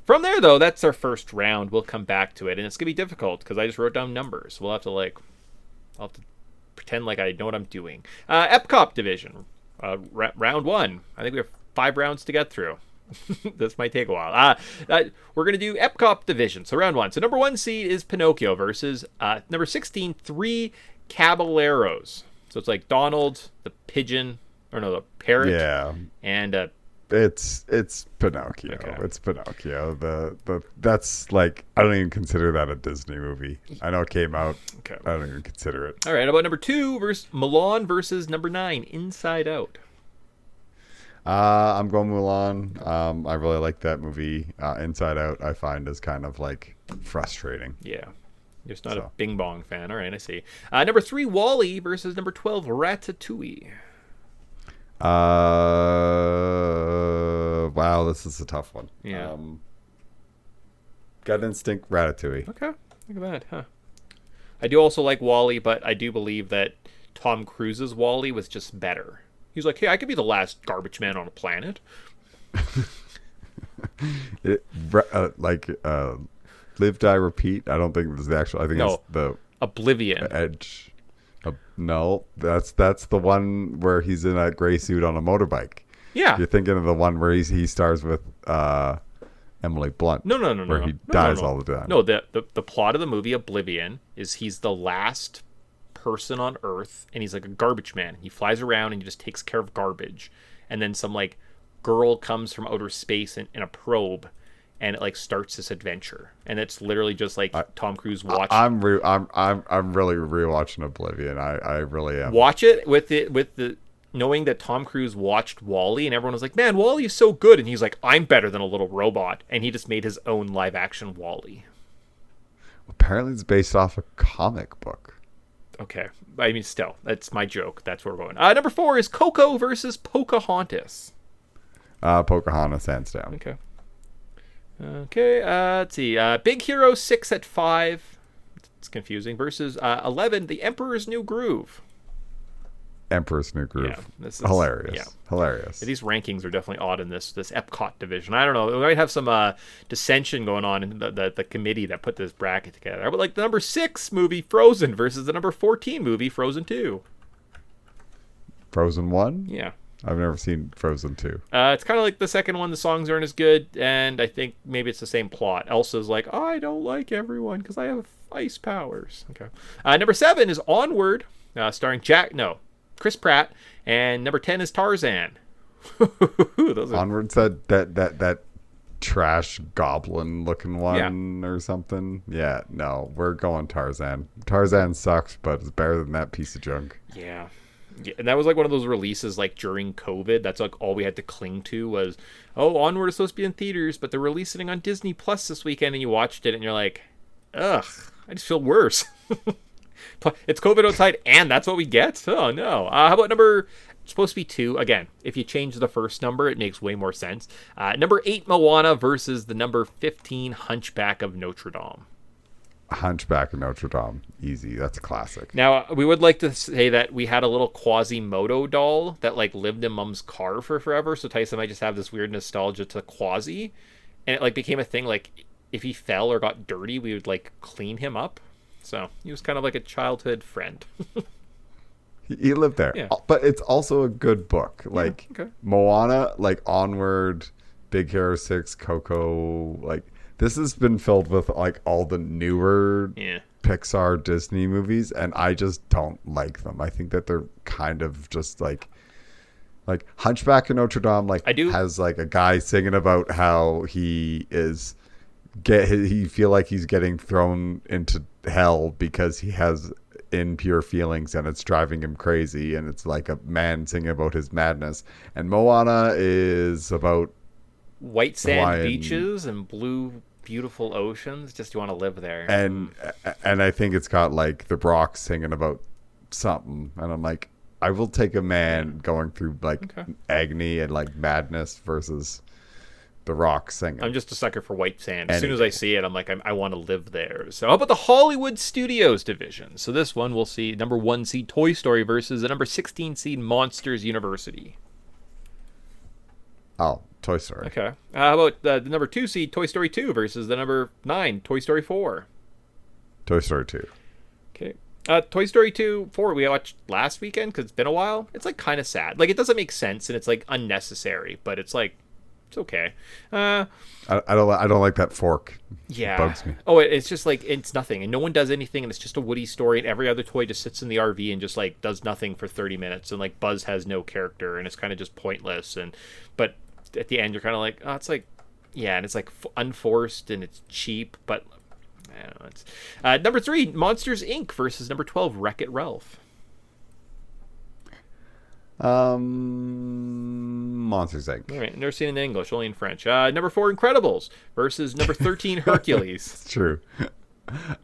From there though, that's our first round. We'll come back to it, and it's gonna be difficult because I just wrote down numbers. I'll have to pretend like I know what I'm doing. Epcot division, round 1. I think we have 5 rounds to get through. This might take a while. We're going to do Epcot division. So round 1. So number 1 seed is Pinocchio versus number 16, Three Caballeros. So it's like Donald, the pigeon, or no, the parrot. Yeah. And it's Pinocchio. Okay. It's Pinocchio. That's like, I don't even consider that a Disney movie. I know it came out. Okay. I don't even consider it. All right. How about number 2 versus Mulan versus number 9, Inside Out? I'm going Mulan. I really like that movie. Inside Out, I find is kind of like frustrating. Yeah. You're just not a Bing Bong fan. All right, I see. Number 3, WALL-E versus number 12, Ratatouille. Wow, this is a tough one. Yeah. Gut instinct, Ratatouille. Okay, look at that, huh? I do also like WALL-E, but I do believe that Tom Cruise's WALL-E was just better. He's like, hey, I could be the last garbage man on a planet. Live, Die, Repeat. I don't think this is the actual. I think it's the Oblivion. Edge. No, that's the one where he's in a gray suit on a motorbike. Yeah, you're thinking of the one where he stars with Emily Blunt. No. Where he dies all the time. No, the plot of the movie Oblivion is he's the last person on Earth, and he's like a garbage man. He flies around and he just takes care of garbage, and then some like girl comes from outer space in a probe, and it like starts this adventure, and it's literally just like Tom Cruise watching. I'm really rewatching Oblivion. I really am. Watch it with the knowing that Tom Cruise watched WALL-E, and everyone was like, man, WALL-E is so good, and he's like, I'm better than a little robot, and he just made his own live action WALL-E. Apparently it's based off a comic book. Okay. I mean, still, that's my joke. That's where we're going. Number 4 is Coco versus Pocahontas. Pocahontas, hands down. Okay. Let's see. Big Hero 6 at 5. It's confusing. Versus 11, The Emperor's New Groove. Emperor's New Groove. Yeah, this is hilarious. Yeah. Hilarious. These rankings are definitely odd in this Epcot division. I don't know. We might have some dissension going on in the committee that put this bracket together. But like the number 6 movie Frozen versus the number 14 movie Frozen 2. Frozen 1? Yeah. I've never seen Frozen 2. It's kind of like the second one. The songs aren't as good, and I think maybe it's the same plot. Elsa's like, I don't like everyone because I have ice powers. Okay. Number 7 is Onward, starring Chris Pratt, and number 10 is Tarzan. Onward's that trash goblin looking one or something. Yeah, no, we're going Tarzan. Tarzan sucks, but it's better than that piece of junk. Yeah, and that was like one of those releases like during COVID. That's like all we had to cling to was, Onward is supposed to be in theaters, but they're releasing it on Disney Plus this weekend, and you watched it, and you're like, ugh, I just feel worse. It's COVID outside, and that's what we get? Oh, no. How about number... It's supposed to be 2. Again, if you change the first number, it makes way more sense. Number 8, Moana versus the number 15, Hunchback of Notre Dame. Hunchback of Notre Dame. Easy. That's a classic. Now, we would like to say that we had a little Quasimodo doll that like lived in Mom's car for forever, so Tyson might just have this weird nostalgia to Quasi, and it like became a thing. Like, if he fell or got dirty, we would like clean him up. So he was kind of like a childhood friend. He lived there. Yeah. But it's also a good book. Like Moana, like Onward, Big Hero 6, Coco, like this has been filled with like all the newer Yeah. Pixar Disney movies, and I just don't like them. I think that they're kind of just like Hunchback of Notre Dame, like I do. has like a guy singing about how he feel like he's getting thrown into hell because he has impure feelings and it's driving him crazy, and it's like a man singing about his madness. And Moana is about White sand Hawaiian, beaches and blue, beautiful oceans. Just you want to live there. and I think it's got like the Brock singing about something, and I'm like, I will take a man going through like agony and like madness versus the Rock singing. I'm just a sucker for white sand. As soon as I see it, I'm like, I want to live there. So how about the Hollywood Studios division? So this one we'll see number 1 seed Toy Story versus the number 16 seed Monsters University. Oh, Toy Story. Okay. How about the number 2 seed Toy Story 2 versus the number 9 Toy Story 4? Toy Story 2. Okay. Toy Story 2, 4 we watched last weekend because it's been a while. It's like kind of sad. Like it doesn't make sense and it's like unnecessary, but it's like it's okay. I don't like that fork. Yeah. It bugs me. Oh, it's just like it's nothing, and no one does anything, and it's just a Woody story, and every other toy just sits in the RV and just like does nothing for 30 minutes, and like Buzz has no character, and it's kind of just pointless. And but at the end, you're kind of like, oh, it's like, yeah, and it's like unforced and it's cheap, but I don't know. It's number 3, Monsters Inc. versus number 12, Wreck-It Ralph. Monsters Inc. All right, never seen it in English, only in French. Number 4, Incredibles versus number 13, Hercules. It's true.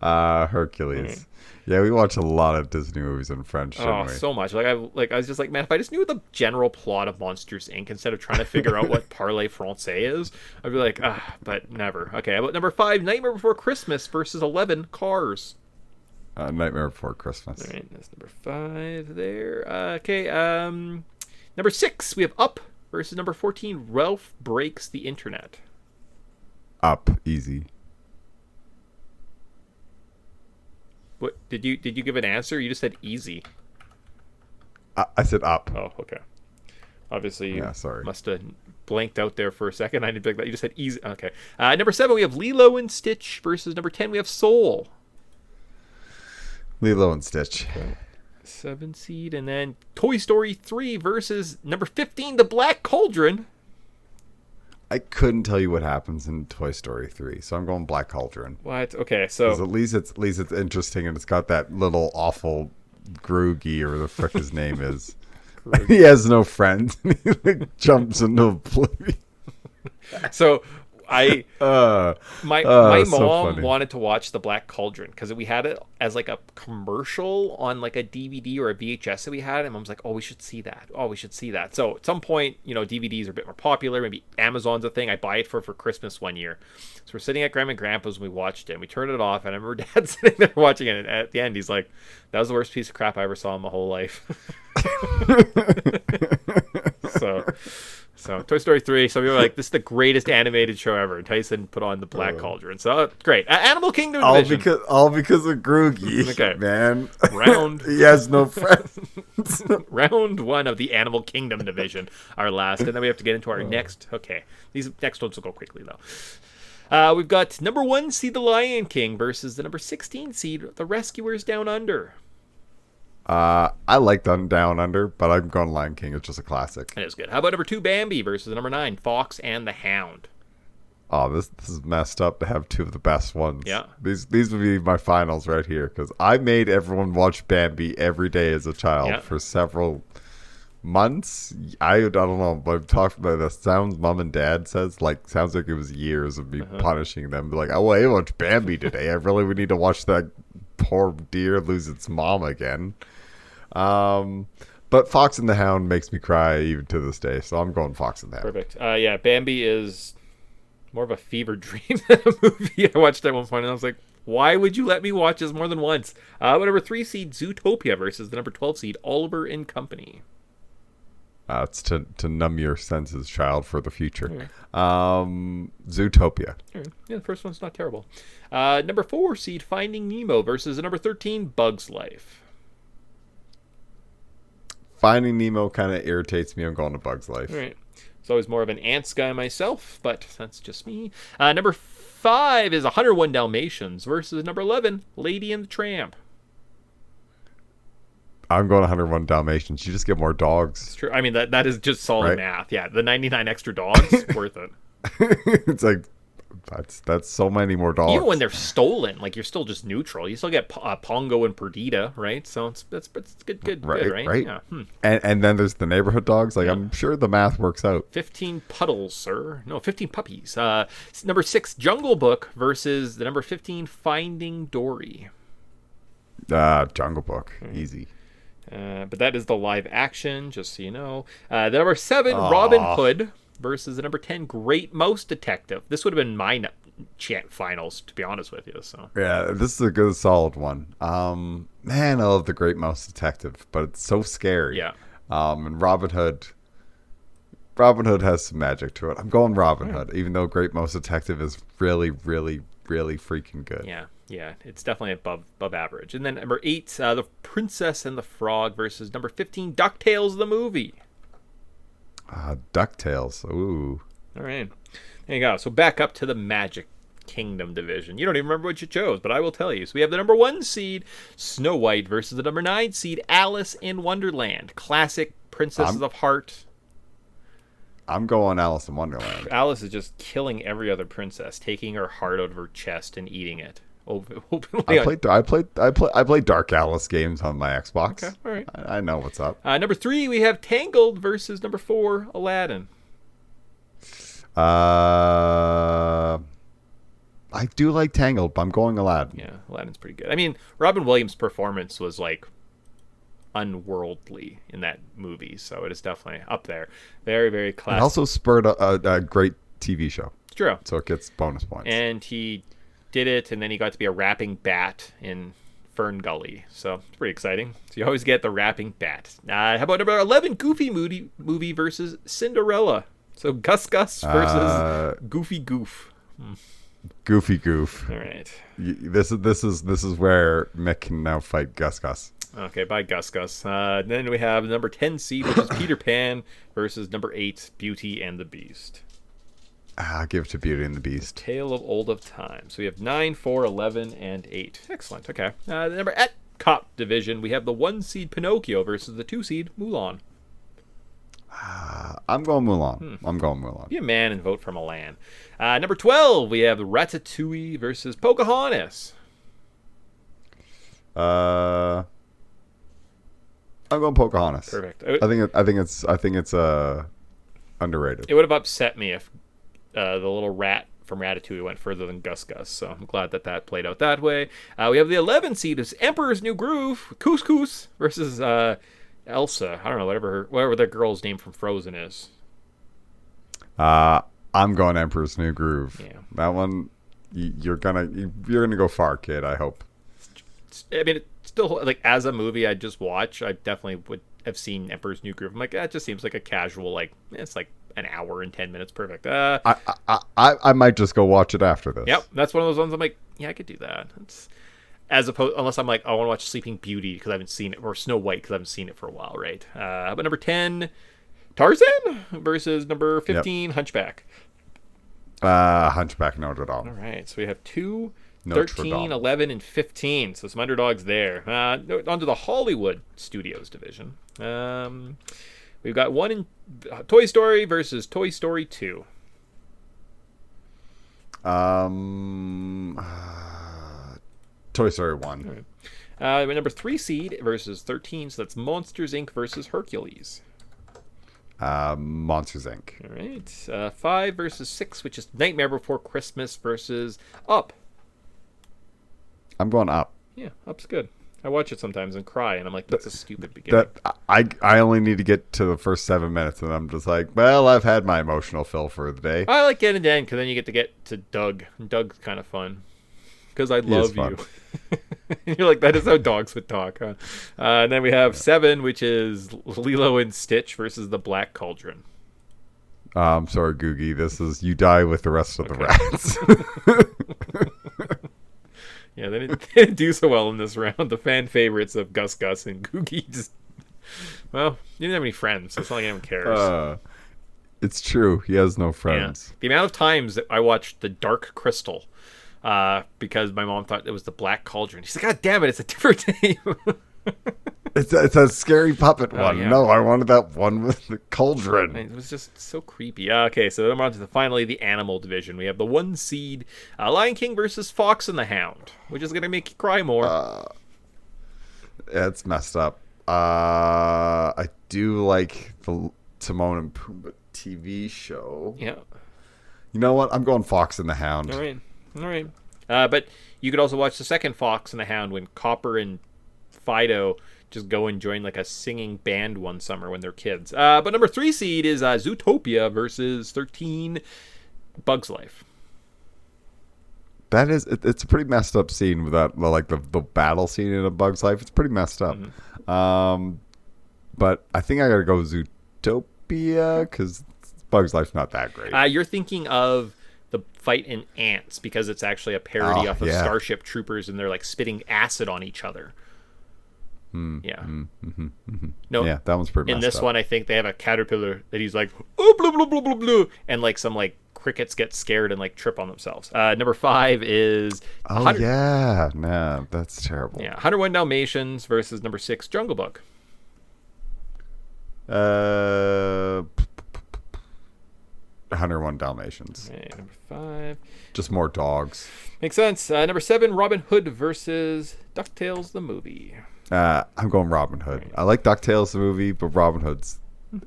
Hercules. Right. Yeah, we watch a lot of Disney movies in French, didn't we? So much. I was just like, man, if I just knew the general plot of Monsters Inc. instead of trying to figure out what Parler Français is, I'd be like, but never. Okay, how about number 5, Nightmare Before Christmas versus 11, Cars. Nightmare Before Christmas. All right, that's number 5 there. Okay, number 6, we have Up versus number 14, Ralph Breaks the Internet. Up, easy. What did you give an answer? You just said easy. I said up. Oh, okay. Obviously, you sorry. must have blanked out there for a second. I didn't think that. You just said easy. Okay. Number 7, we have Lilo and Stitch versus number 10, we have Soul. Lilo and Stitch. Okay. 7 seed, and then Toy Story 3 versus number 15, The Black Cauldron. I couldn't tell you what happens in Toy Story 3, so I'm going Black Cauldron. What? Okay, so at least it's interesting, and it's got that little awful Groogy or the frick his name is. He has no friends. And he like jumps into oblivion. So my so mom funny. wanted to watch The Black Cauldron because we had it as like a commercial on like a DVD or a VHS that we had, and Mom's like, "Oh, we should see that. Oh, we should see that." So at some point, DVDs are a bit more popular. Maybe Amazon's a thing. I buy it for Christmas one year. So we're sitting at Grandma and Grandpa's and we watched it. And we turned it off, and I remember Dad sitting there watching it. And at the end, he's like, "That was the worst piece of crap I ever saw in my whole life." So Toy Story 3, some people are like, this is the greatest animated show ever. And Tyson put on The Black Cauldron. So great. Animal Kingdom division. All because of Groogy. Okay. Man. Round He has no friends. Round 1 of the Animal Kingdom division, our last. And then we have to get into our next. Okay. These next ones will go quickly, though. We've got number 1 seed, The Lion King, versus the number 16 seed, The Rescuers Down Under. I like Down Under, but I'm going Lion King. It's just a classic. That is good. How about number 2, Bambi, versus number 9, Fox and the Hound? Oh, this is messed up to have 2 of the best ones. Yeah. These would be my finals right here, because I made everyone watch Bambi every day as a child for several months. I don't know. I've talked about the sounds Mom and Dad sounds like it was years of me punishing them. Like, oh, I watched Bambi today. I really would need to watch that poor deer lose its mom again. But Fox and the Hound makes me cry even to this day, so I'm going Fox and the Hound. Perfect. Yeah, Bambi is more of a fever dream than a movie. I watched at one point and I was like, why would you let me watch this more than once? Number 3 seed, Zootopia, versus the number 12 seed, Oliver and Company. It's to numb your senses, child, for the future. Zootopia. Yeah, the first one's not terrible. Number 4 seed, Finding Nemo, versus the number 13, Bug's Life. Finding Nemo kind of irritates me. I'm going to Bug's Life. All right. So I was more of an ants guy myself, but that's just me. Number 5 is 101 Dalmatians versus number 11, Lady and the Tramp. I'm going 101 Dalmatians. You just get more It's dogs. true. I mean, that is just solid Right? math. Yeah, the 99 extra dogs, worth it. It's like that's so many more dogs. Even when they're stolen, like, you're still just neutral. You still get Pongo and Perdita, right? So it's good, right? Right. Yeah. And then there's the neighborhood dogs. Like, Yeah. I'm sure the math works out. 15 puddles, sir. No, 15 puppies. Number 6, Jungle Book versus the number 15, Finding Dory. Jungle Book, easy. But that is the live action, just so you know. The number 7, Robin Hood versus the number 10, Great Mouse Detective. This would have been my finals, to be honest with you. So Yeah, this is a good, solid one. Man, I love the Great Mouse Detective, but it's so scary. yeah, And Robin Hood has some magic to it. I'm going Robin Hood, even though Great Mouse Detective is really, really, really freaking good. yeah, it's definitely above average. And then number 8, The Princess and the Frog versus number 15, DuckTales the movie. DuckTales. Ooh. All right, there you go. So back up to the Magic Kingdom division. You don't even remember what you chose, but I will tell you. So we have the number 1 seed, Snow White, versus the number 9 seed, Alice in Wonderland. Classic Princesses of Heart. I'm going Alice in Wonderland. Alice is just killing every other princess, taking her heart out of her chest and eating it. Openly. I played Dark Alice games on my Xbox. Okay, all right. I know what's up. Number 3, we have Tangled versus number 4, Aladdin. I do like Tangled, but I'm going Aladdin. Yeah, Aladdin's pretty good. I mean, Robin Williams' performance was like unworldly in that movie, so it is definitely up there. Very, very classic. It also spurred a great TV show. It's true. So it gets bonus points. And he did it, and then he got to be a rapping bat in Fern Gully. So it's pretty exciting. So you always get the rapping bat. How about number 11, Goofy movie versus Cinderella? So Gus versus Goofy Goof. Goofy Goof. All right. This is where Mick can now fight Gus. Okay, bye Gus. Then we have number 10 seed, which is Peter Pan versus number 8, Beauty and the Beast. Give it to Beauty and the Beast. Tale of Old Time. So we have 9, 4, 11, and 8. Excellent. Okay. The number at Cop division, we have the 1 seed Pinocchio versus the 2 seed Mulan. I'm going Mulan. Be a man and vote for Milan. Number 12, we have Ratatouille versus Pocahontas. I'm going Pocahontas. Perfect. I think it's underrated. It would have upset me if the little rat from Ratatouille went further than Gus. So I'm glad that played out that way. We have the 11 seed is Emperor's New Groove, Couscous versus Elsa. I don't know, whatever the girl's name from Frozen is. I'm going Emperor's New Groove. Yeah. That one, you're gonna go far, kid. I hope. I mean, it's still, like, as a movie I just watch, I definitely would have seen Emperor's New Groove. I'm like, that just seems like a casual, like, it's like an hour and 10 minutes. Perfect. I might just go watch it after this. Yep, that's one of those ones I'm like, yeah, I could do that. It's as opposed, unless I'm like, I want to watch Sleeping Beauty because I haven't seen it, or Snow White because I haven't seen it for a while, right? But number 10, Tarzan versus number 15, Hunchback. Hunchback Notre Dame. All right, so we have 2, Notre 13, Dame. 11, and 15. So some underdogs there. Onto the Hollywood Studios division. We've got one in Toy Story versus Toy Story 2. Toy Story 1. Right. Number 3 seed versus 13. So that's Monsters Inc. versus Hercules. Monsters Inc. All right. 5 versus 6, which is Nightmare Before Christmas versus Up. I'm going Up. Yeah, Up's good. I watch it sometimes and cry, and I'm like, that's a stupid beginning. I only need to get to the first 7 minutes, and I'm just like, well, I've had my emotional fill for the day. I like getting to the end, because then you get to Doug. And Doug's kind of fun. Because I love you. And you're like, that is how dogs would talk, huh? And then we have 7, which is Lilo and Stitch versus the Black Cauldron. I'm sorry, Googie. This is you die with the rest of the rats. Yeah, they didn't do so well in this round. The fan favorites of Gus and Googie just... Well, you didn't have any friends, so it's not like anyone cares. It's true. He has no Yeah. friends. The amount of times that I watched The Dark Crystal because my mom thought it was the Black Cauldron. She's like, God damn it, it's a different name. It's a scary puppet one. yeah. No, I wanted that one with the cauldron. It was just so creepy. Okay, so then we're on to finally the animal division. We have the 1 seed Lion King versus Fox and the Hound, which is going to make you cry more. Yeah, it's messed up. I do like the Timon and Pumbaa TV show. Yeah. You know what? I'm going Fox and the Hound. All right. But you could also watch the second Fox and the Hound when Copper and Fido just go and join like a singing band one summer when they're kids. But number 3 seed is Zootopia versus 13 Bugs Life. That is, it's a pretty messed up scene with that, like the battle scene in A Bug's Life. It's pretty messed up. But I think I gotta go Zootopia because Bug's Life's not that great. You're thinking of the fight in Ants because it's actually a parody off of Starship Troopers and they're like spitting acid on each other. No, yeah, that one's pretty messed up. In this one, I think they have a caterpillar that he's like, oh, blah, blah, blah, blah, blah, and like some like crickets get scared and like trip on themselves. Number 5 is that's terrible. 101 Dalmatians versus number 6 Jungle Book. 101 Dalmatians. Okay, number 5. Just more dogs. Makes sense. Number 7 Robin Hood versus DuckTales the movie. I'm going Robin Hood. Right. I like DuckTales the movie, but Robin Hood's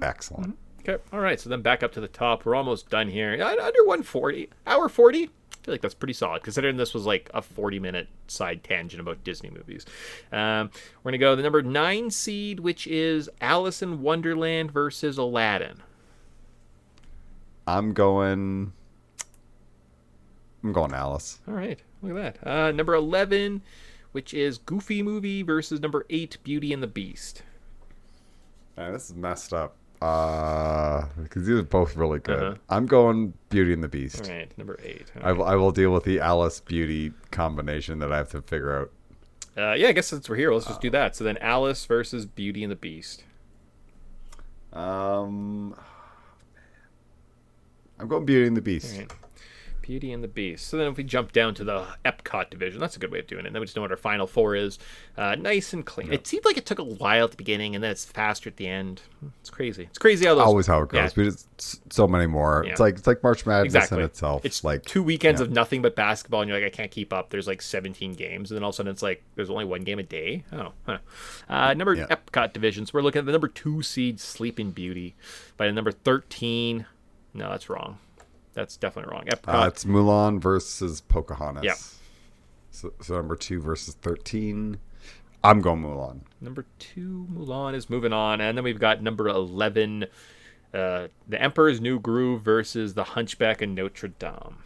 excellent. Okay, all right. So then back up to the top. We're almost done here. Under 140, hour 40. I feel like that's pretty solid considering this was like a 40-minute side tangent about Disney movies. We're gonna go the number 9 seed, which is Alice in Wonderland versus Aladdin. I'm going Alice. All right, look at that. Number 11, which is Goofy Movie versus number 8 Beauty and the Beast. Man, this is messed up. Because these are both really good. I'm going Beauty and the Beast. All right, number 8. I will deal with the Alice Beauty combination that I have to figure out. Yeah, I guess since we're here, let's just do that. So then Alice versus Beauty and the Beast. I'm going Beauty and the Beast. All right. Beauty and the Beast. So then if we jump down to the Epcot division, that's a good way of doing it. And then we just know what our final 4 is. Nice and clean. Yep. It seemed like it took a while at the beginning, and then it's faster at the end. It's crazy. It's crazy how those... Always how it goes. Yeah. But it's so many more. Yeah. It's like March Madness in itself. It's like 2 weekends of nothing but basketball, and you're like, I can't keep up. There's like 17 games, and then all of a sudden it's like, there's only 1 game a day? Oh, huh. Epcot divisions. We're looking at the number 2 seed, Sleeping Beauty. By the number 13... No, that's wrong. That's definitely wrong. Epcot. It's Mulan versus Pocahontas. Yeah. So number 2 versus 13. I'm going Mulan. Number 2, Mulan is moving on. And then we've got number 11, The Emperor's New Groove versus The Hunchback of Notre Dame.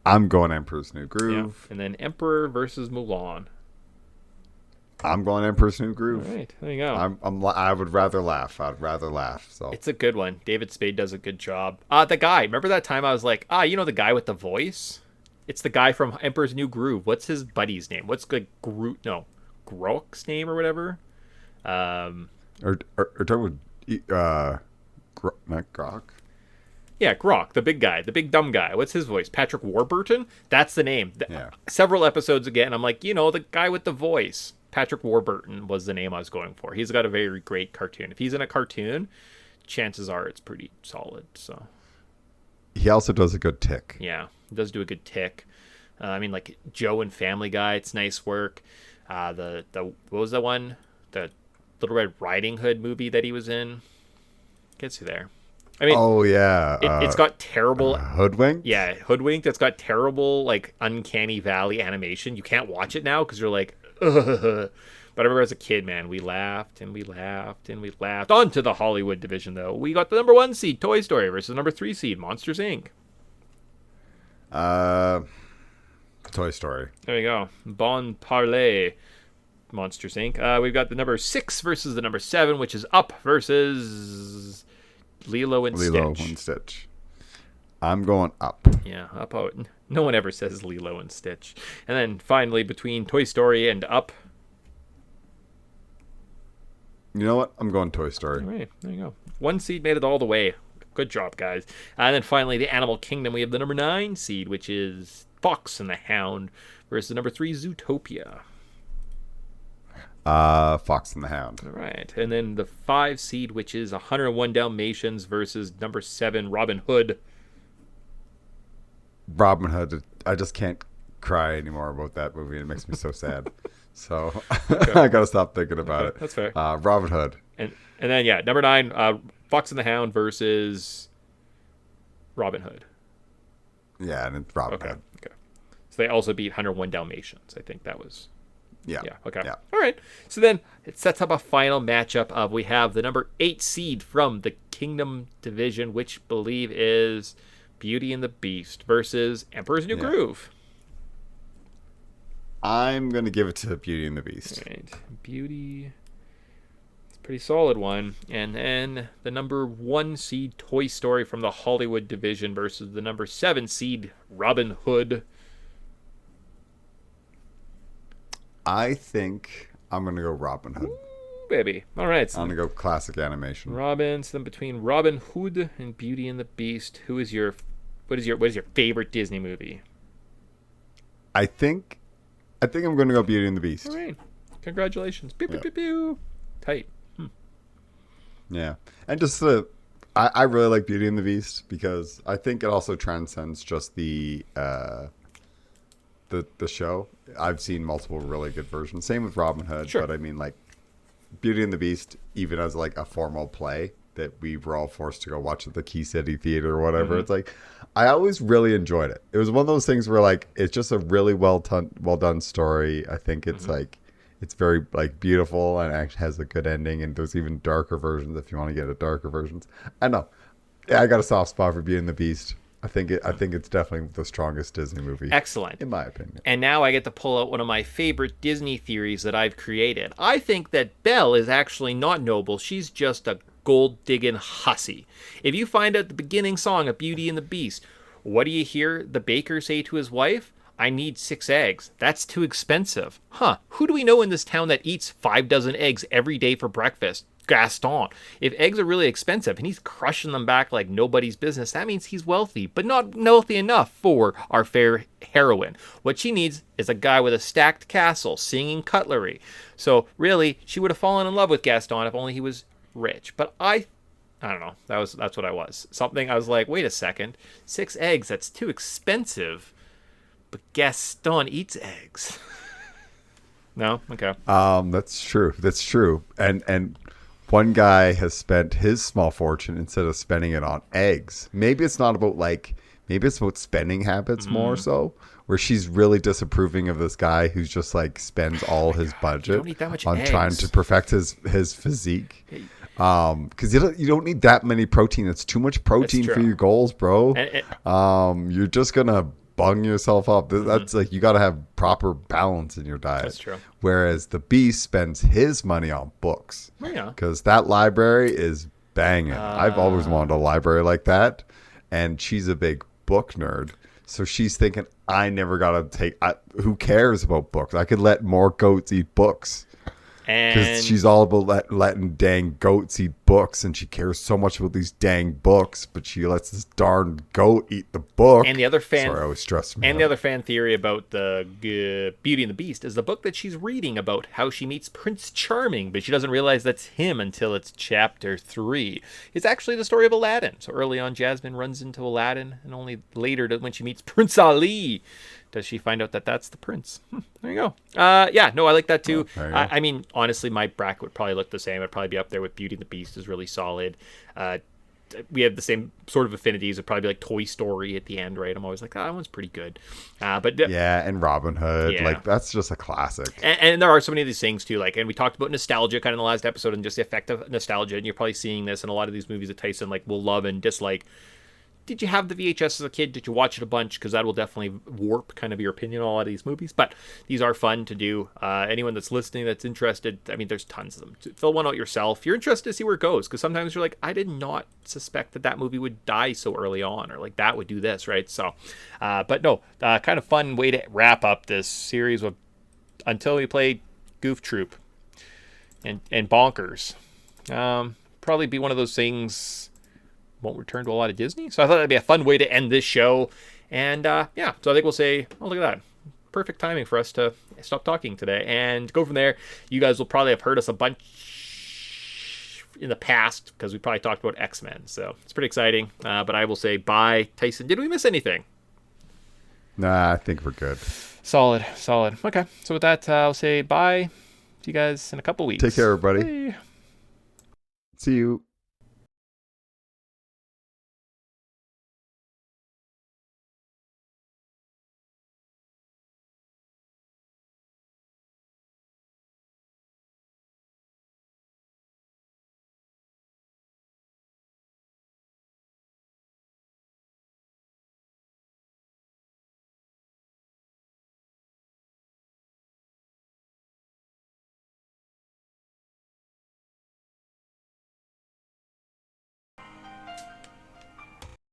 I'm going Emperor's New Groove. Yeah. And then Emperor versus Mulan. I'm going Emperor's New Groove. All right, there you go. I would rather laugh. I'd rather laugh. So it's a good one. David Spade does a good job. The guy. Remember that time I was like, the guy with the voice? It's the guy from Emperor's New Groove. What's his buddy's name? What's like Grok's name or whatever? Or talking with not Grok. Yeah, Grok, the big guy, the big dumb guy. What's his voice? Patrick Warburton? That's the name. Yeah. Several episodes again, I'm like, the guy with the voice. Patrick Warburton was the name I was going for. He's got a very great cartoon. If he's in a cartoon, chances are it's pretty solid. So he also does a good tick. Yeah, he does do a good tick. Like Joe and Family Guy, it's nice work. The what was the one? The Little Red Riding Hood movie that he was in. Gets you there. Oh yeah, it's got terrible Hoodwinked. Yeah, Hoodwinked. It's got terrible like Uncanny Valley animation. You can't watch it now because you're like, ugh. But I remember as a kid, man, we laughed and we laughed and we laughed. On to the Hollywood division, though. We got the number 1 seed, Toy Story, versus number 3 seed, Monsters Inc. Toy Story. There you go. Bon Parler, Monsters Inc. We've got the number 6 versus the number 7, which is Up versus Lilo and Stitch. I'm going Up. Yeah, Up. No one ever says Lilo and Stitch. And then finally, between Toy Story and Up. You know what? I'm going Toy Story. All right, there you go. 1 seed made it all the way. Good job, guys. And then finally, the Animal Kingdom. We have the number 9 seed, which is Fox and the Hound, versus the number 3 Zootopia. Fox and the Hound. All right. And then the 5 seed, which is 101 Dalmatians versus number 7 Robin Hood. Robin Hood. I just can't cry anymore about that movie. It makes me so sad. So Okay. I got to stop thinking about it. That's fair. Robin Hood. And then, yeah, number 9, Fox and the Hound versus Robin Hood. Yeah, and it's Robin Okay. Hood. Okay. So they also beat 101 Dalmatians. I think that was... Yeah. Yeah, okay. Yeah. All right. So then it sets up a final matchup of we have the number 8 seed from the Kingdom Division, which I believe is Beauty and the Beast versus Emperor's New Groove. I'm going to give it to Beauty and the Beast. All right. Beauty. It's a pretty solid one. And then the number 1 seed Toy Story from the Hollywood Division versus the number 7 seed Robin Hood. I think I'm going to go Robin Hood. Baby. All right. So I'm going to go classic animation. Robin. So then between Robin Hood and Beauty and the Beast, what is your favorite Disney movie? I think I'm going to go Beauty and the Beast. All right. Congratulations. Pew, pew, pew, pew. Tight. Yeah. And just I really like Beauty and the Beast because I think it also transcends just the show. I've seen multiple really good versions. Same with Robin Hood, Sure. but I mean, like, Beauty and the Beast, even as like a formal play that we were all forced to go watch at the Key City Theater or whatever. Mm-hmm. It's like I always really enjoyed it. It was one of those things where like it's just a really well done story. I think it's like it's very like beautiful and actually has a good ending. And there's even darker versions if you want to get a darker versions. I know. Yeah, I got a soft spot for Beauty and the Beast. I think it's definitely the strongest Disney movie. Excellent. In my opinion. And now I get to pull out one of my favorite Disney theories that I've created. I think that Belle is actually not noble. She's just a gold-digging hussy. If you find out the beginning song of Beauty and the Beast, what do you hear the baker say to his wife? I need 6 eggs. That's too expensive. Huh. Who do we know in this town that eats 5 dozen eggs every day for breakfast? Gaston. If eggs are really expensive and he's crushing them back like nobody's business, that means he's wealthy, but not wealthy enough for our fair heroine. What she needs is a guy with a stacked castle, singing cutlery. So really, she would have fallen in love with Gaston if only he was rich. But I don't know. That's what I was. I was like, wait a second, 6 eggs, that's too expensive. But Gaston eats eggs. No? Okay. That's true. And one guy has spent his small fortune instead of spending it on eggs. Maybe it's about spending habits more so, where she's really disapproving of this guy who's just like spends all his budget don't need that much on eggs. trying to perfect his physique. Because you don't need that many protein. It's too much protein true. for your goals, bro. And You're just gonna bung yourself up. That's like you got to have proper balance in your diet. That's true. Whereas the Beast spends his money on books. Yeah. Because that library is banging. I've always wanted a library like that, and she's a big book nerd. So she's thinking, I never got to who cares about books? I could let more goats eat books. Because And she's all about letting dang goats eat books, and she cares so much about these dang books, but she lets this darn goat eat the book. And the other fan, Sorry, I always stressed me and out. the other fan theory about the Beauty and the Beast is the book that she's reading about how she meets Prince Charming, but she doesn't realize that's him until it's chapter 3. It's actually the story of Aladdin. So early on, Jasmine runs into Aladdin, and only later, when she meets Prince Ali, does she find out that that's the prince. There you go. Yeah, no, I like that too. There you go. I mean, honestly, my bracket would probably look the same. I'd probably be up there with Beauty and the Beast is really solid. We have the same sort of affinities. It'd probably be like Toy Story at the end, right? I'm always like, that one's pretty good. But Yeah, and Robin Hood. Yeah. Like, that's just a classic. and there are so many of these things too, like, and we talked about nostalgia kind of in the last episode and just the effect of nostalgia, and you're probably seeing this in a lot of these movies that Tyson like will love and dislike. Did you have the VHS as a kid? Did you watch it a bunch? Because that will definitely warp kind of your opinion on a lot of these movies. But these are fun to do. Anyone that's listening that's interested, I mean, there's tons of them. Fill one out yourself. You're interested to see where it goes. Because sometimes you're like, I did not suspect that movie would die so early on. Or like that would do this, right? So, but no, kind of fun way to wrap up this series with until we play Goof Troop and Bonkers. Probably be one of those things. Won't return to a lot of Disney. So I thought that'd be a fun way to end this show. And yeah, so I think we'll say, oh, look at that. Perfect timing for us to stop talking today and go from there. You guys will probably have heard us a bunch in the past because we probably talked about X-Men. So it's pretty exciting. But I will say bye. Tyson, did we miss anything? Nah, I think we're good. Solid. Okay. So with that, I'll say bye. See you guys in a couple weeks. Take care, everybody. Bye. See you.